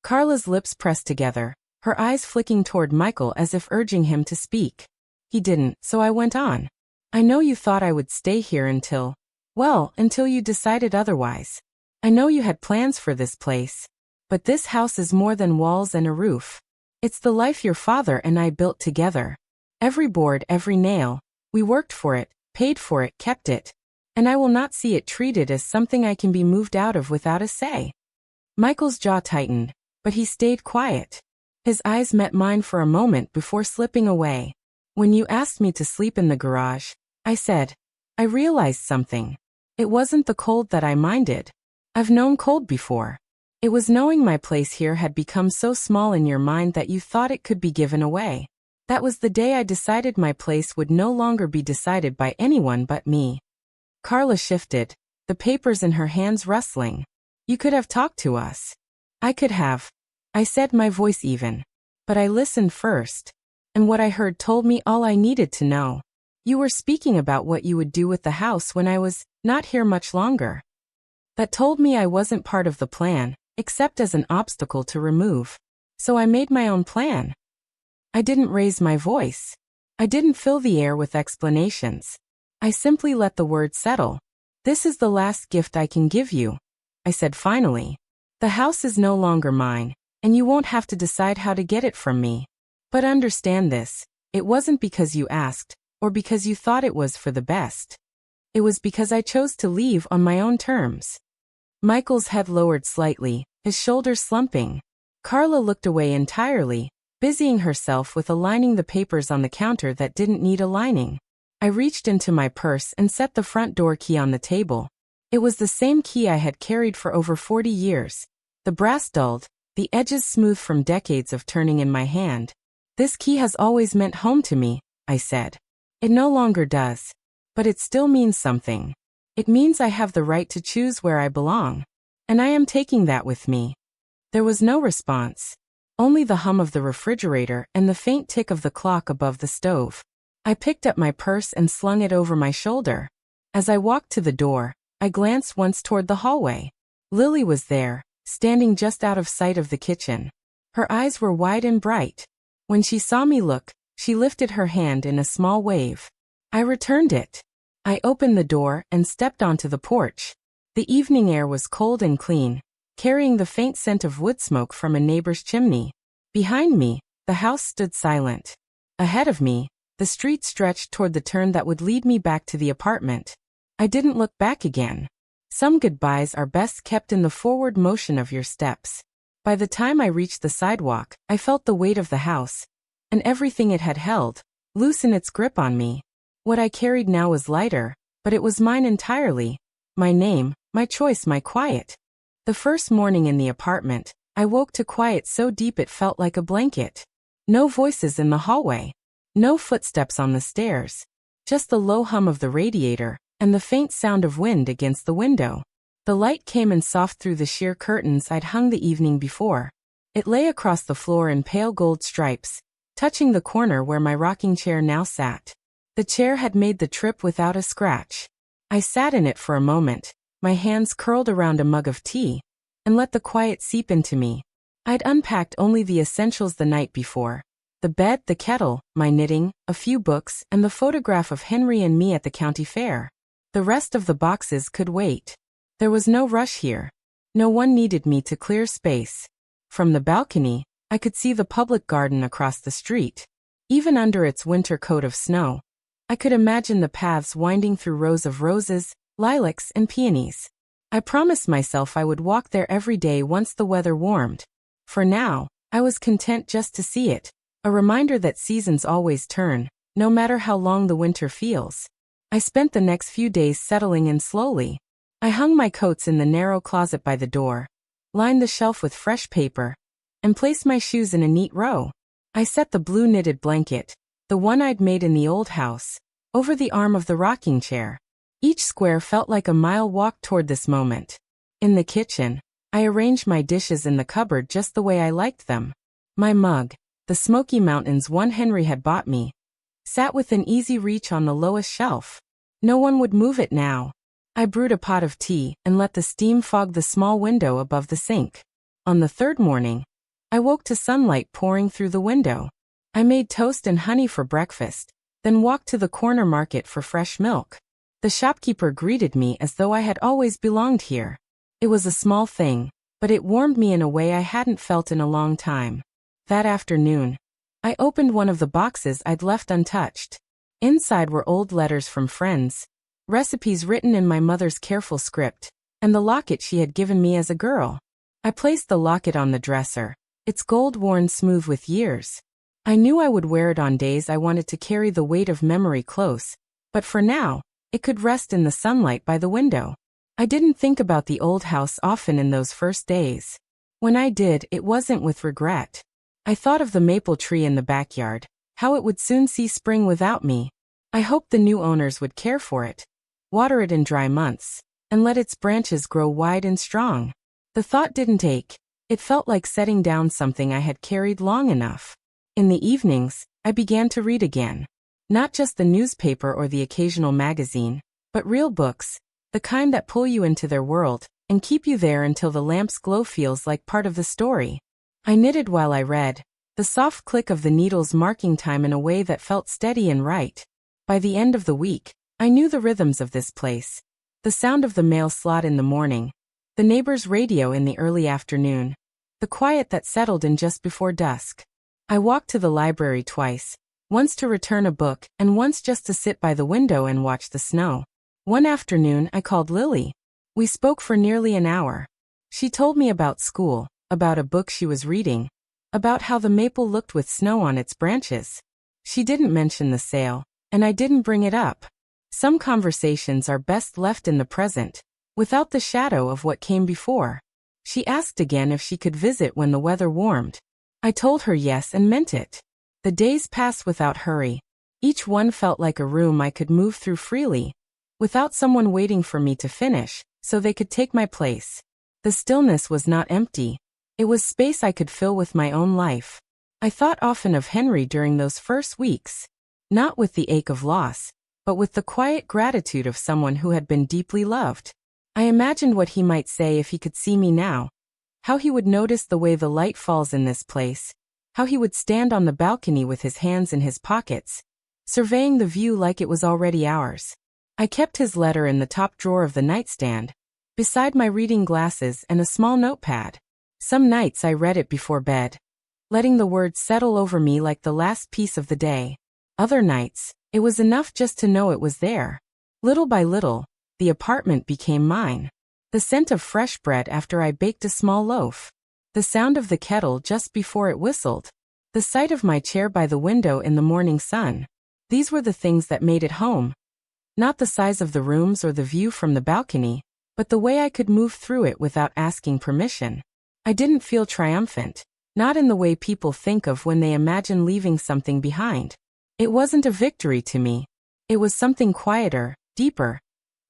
Carla's lips pressed together, her eyes flicking toward Michael as if urging him to speak. He didn't, so I went on. "I know you thought I would stay here until you decided otherwise. I know you had plans for this place. But this house is more than walls and a roof. It's the life your father and I built together. Every board, every nail. We worked for it, paid for it, kept it. And I will not see it treated as something I can be moved out of without a say." Michael's jaw tightened, but he stayed quiet. His eyes met mine for a moment before slipping away. "When you asked me to sleep in the garage," I said, "I realized something. It wasn't the cold that I minded. I've known cold before. It was knowing my place here had become so small in your mind that you thought it could be given away. That was the day I decided my place would no longer be decided by anyone but me." Carla shifted, the papers in her hands rustling. "You could have talked to us." "I could have," I said, my voice even. "But I listened first. And what I heard told me all I needed to know. You were speaking about what you would do with the house when I was not here much longer. That told me I wasn't part of the plan, except as an obstacle to remove. So I made my own plan." I didn't raise my voice. I didn't fill the air with explanations. I simply let the words settle. "This is the last gift I can give you," I said finally. "The house is no longer mine, and you won't have to decide how to get it from me. But understand this, it wasn't because you asked, or because you thought it was for the best. It was because I chose to leave on my own terms." Michael's head lowered slightly, his shoulders slumping. Carla looked away entirely, busying herself with aligning the papers on the counter that didn't need aligning. I reached into my purse and set the front door key on the table. It was the same key I had carried for over 40 years. The brass dulled, the edges smooth from decades of turning in my hand. "This key has always meant home to me," I said. "It no longer does. But it still means something. It means I have the right to choose where I belong. And I am taking that with me." There was no response. Only the hum of the refrigerator and the faint tick of the clock above the stove. I picked up my purse and slung it over my shoulder. As I walked to the door, I glanced once toward the hallway. Lily was there, standing just out of sight of the kitchen. Her eyes were wide and bright. When she saw me look, she lifted her hand in a small wave. I returned it. I opened the door and stepped onto the porch. The evening air was cold and clean, carrying the faint scent of wood smoke from a neighbor's chimney. Behind me, the house stood silent. Ahead of me, the street stretched toward the turn that would lead me back to the apartment. I didn't look back again. Some goodbyes are best kept in the forward motion of your steps. By the time I reached the sidewalk, I felt the weight of the house, and everything it had held, loosen its grip on me. What I carried now was lighter, but it was mine entirely. My name, my choice, my quiet. The first morning in the apartment, I woke to quiet so deep it felt like a blanket. No voices in the hallway. No footsteps on the stairs. Just the low hum of the radiator, and the faint sound of wind against the window. The light came in soft through the sheer curtains I'd hung the evening before. It lay across the floor in pale gold stripes, touching the corner where my rocking chair now sat. The chair had made the trip without a scratch. I sat in it for a moment, my hands curled around a mug of tea, and let the quiet seep into me. I'd unpacked only the essentials the night before. The bed, the kettle, my knitting, a few books, and the photograph of Henry and me at the county fair. The rest of the boxes could wait. There was no rush here. No one needed me to clear space. From the balcony, I could see the public garden across the street. Even under its winter coat of snow, I could imagine the paths winding through rows of roses, lilacs, and peonies. I promised myself I would walk there every day once the weather warmed. For now, I was content just to see it, a reminder that seasons always turn, no matter how long the winter feels. I spent the next few days settling in slowly. I hung my coats in the narrow closet by the door, lined the shelf with fresh paper, and placed my shoes in a neat row. I set the blue knitted blanket, the one I'd made in the old house, over the arm of the rocking chair. Each square felt like a mile walk toward this moment. In the kitchen, I arranged my dishes in the cupboard just the way I liked them. My mug, the Smoky Mountains one Henry had bought me, sat within easy reach on the lowest shelf. No one would move it now. I brewed a pot of tea and let the steam fog the small window above the sink. On the third morning, I woke to sunlight pouring through the window. I made toast and honey for breakfast, then walked to the corner market for fresh milk. The shopkeeper greeted me as though I had always belonged here. It was a small thing, but it warmed me in a way I hadn't felt in a long time. That afternoon, I opened one of the boxes I'd left untouched. Inside were old letters from friends, recipes written in my mother's careful script, and the locket she had given me as a girl. I placed the locket on the dresser, its gold worn smooth with years. I knew I would wear it on days I wanted to carry the weight of memory close, but for now, it could rest in the sunlight by the window. I didn't think about the old house often in those first days. When I did, it wasn't with regret. I thought of the maple tree in the backyard, how it would soon see spring without me. I hoped the new owners would care for it, water it in dry months, and let its branches grow wide and strong. The thought didn't ache. It felt like setting down something I had carried long enough. In the evenings, I began to read again. Not just the newspaper or the occasional magazine, but real books, the kind that pull you into their world and keep you there until the lamp's glow feels like part of the story. I knitted while I read, the soft click of the needles marking time in a way that felt steady and right. By the end of the week, I knew the rhythms of this place. The sound of the mail slot in the morning, the neighbor's radio in the early afternoon, the quiet that settled in just before dusk. I walked to the library twice, once to return a book and once just to sit by the window and watch the snow. One afternoon, I called Lily. We spoke for nearly an hour. She told me about school, about a book she was reading, about how the maple looked with snow on its branches. She didn't mention the sale, and I didn't bring it up. Some conversations are best left in the present, without the shadow of what came before. She asked again if she could visit when the weather warmed. I told her yes and meant it. The days passed without hurry. Each one felt like a room I could move through freely, without someone waiting for me to finish, so they could take my place. The stillness was not empty. It was space I could fill with my own life. I thought often of Henry during those first weeks, not with the ache of loss, but with the quiet gratitude of someone who had been deeply loved. I imagined what he might say if he could see me now, how he would notice the way the light falls in this place, how he would stand on the balcony with his hands in his pockets, surveying the view like it was already ours. I kept his letter in the top drawer of the nightstand, beside my reading glasses and a small notepad. Some nights I read it before bed, letting the words settle over me like the last piece of the day. Other nights, it was enough just to know it was there. Little by little, the apartment became mine. The scent of fresh bread after I baked a small loaf. The sound of the kettle just before it whistled. The sight of my chair by the window in the morning sun. These were the things that made it home. Not the size of the rooms or the view from the balcony, but the way I could move through it without asking permission. I didn't feel triumphant, not in the way people think of when they imagine leaving something behind. It wasn't a victory to me. It was something quieter, deeper.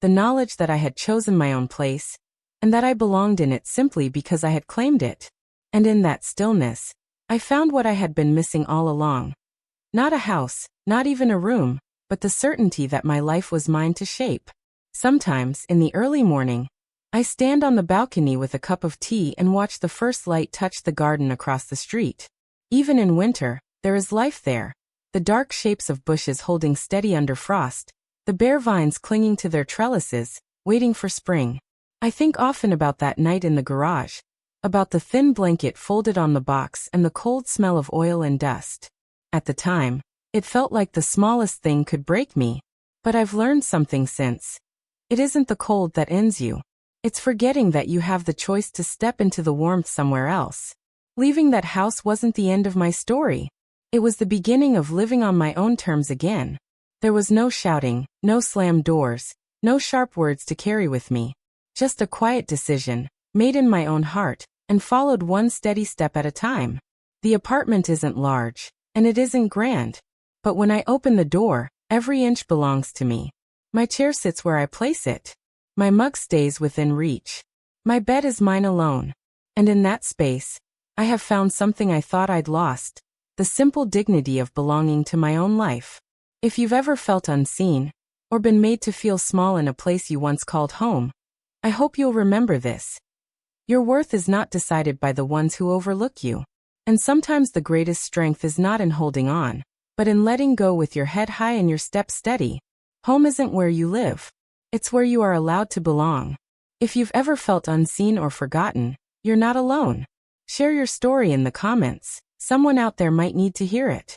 The knowledge that I had chosen my own place, and that I belonged in it simply because I had claimed it. And in that stillness, I found what I had been missing all along. Not a house, not even a room, but the certainty that my life was mine to shape. Sometimes, in the early morning, I stand on the balcony with a cup of tea and watch the first light touch the garden across the street. Even in winter, there is life there. The dark shapes of bushes holding steady under frost, the bare vines clinging to their trellises, waiting for spring. I think often about that night in the garage, about the thin blanket folded on the box and the cold smell of oil and dust. At the time, it felt like the smallest thing could break me. But I've learned something since. It isn't the cold that ends you. It's forgetting that you have the choice to step into the warmth somewhere else. Leaving that house wasn't the end of my story. It was the beginning of living on my own terms again. There was no shouting, no slammed doors, no sharp words to carry with me. Just a quiet decision, made in my own heart, and followed one steady step at a time. The apartment isn't large, and it isn't grand. But when I open the door, every inch belongs to me. My chair sits where I place it. My mug stays within reach. My bed is mine alone. And in that space, I have found something I thought I'd lost, the simple dignity of belonging to my own life. If you've ever felt unseen, or been made to feel small in a place you once called home, I hope you'll remember this. Your worth is not decided by the ones who overlook you. And sometimes the greatest strength is not in holding on, but in letting go with your head high and your step steady. Home isn't where you live. It's where you are allowed to belong. If you've ever felt unseen or forgotten, you're not alone. Share your story in the comments. Someone out there might need to hear it.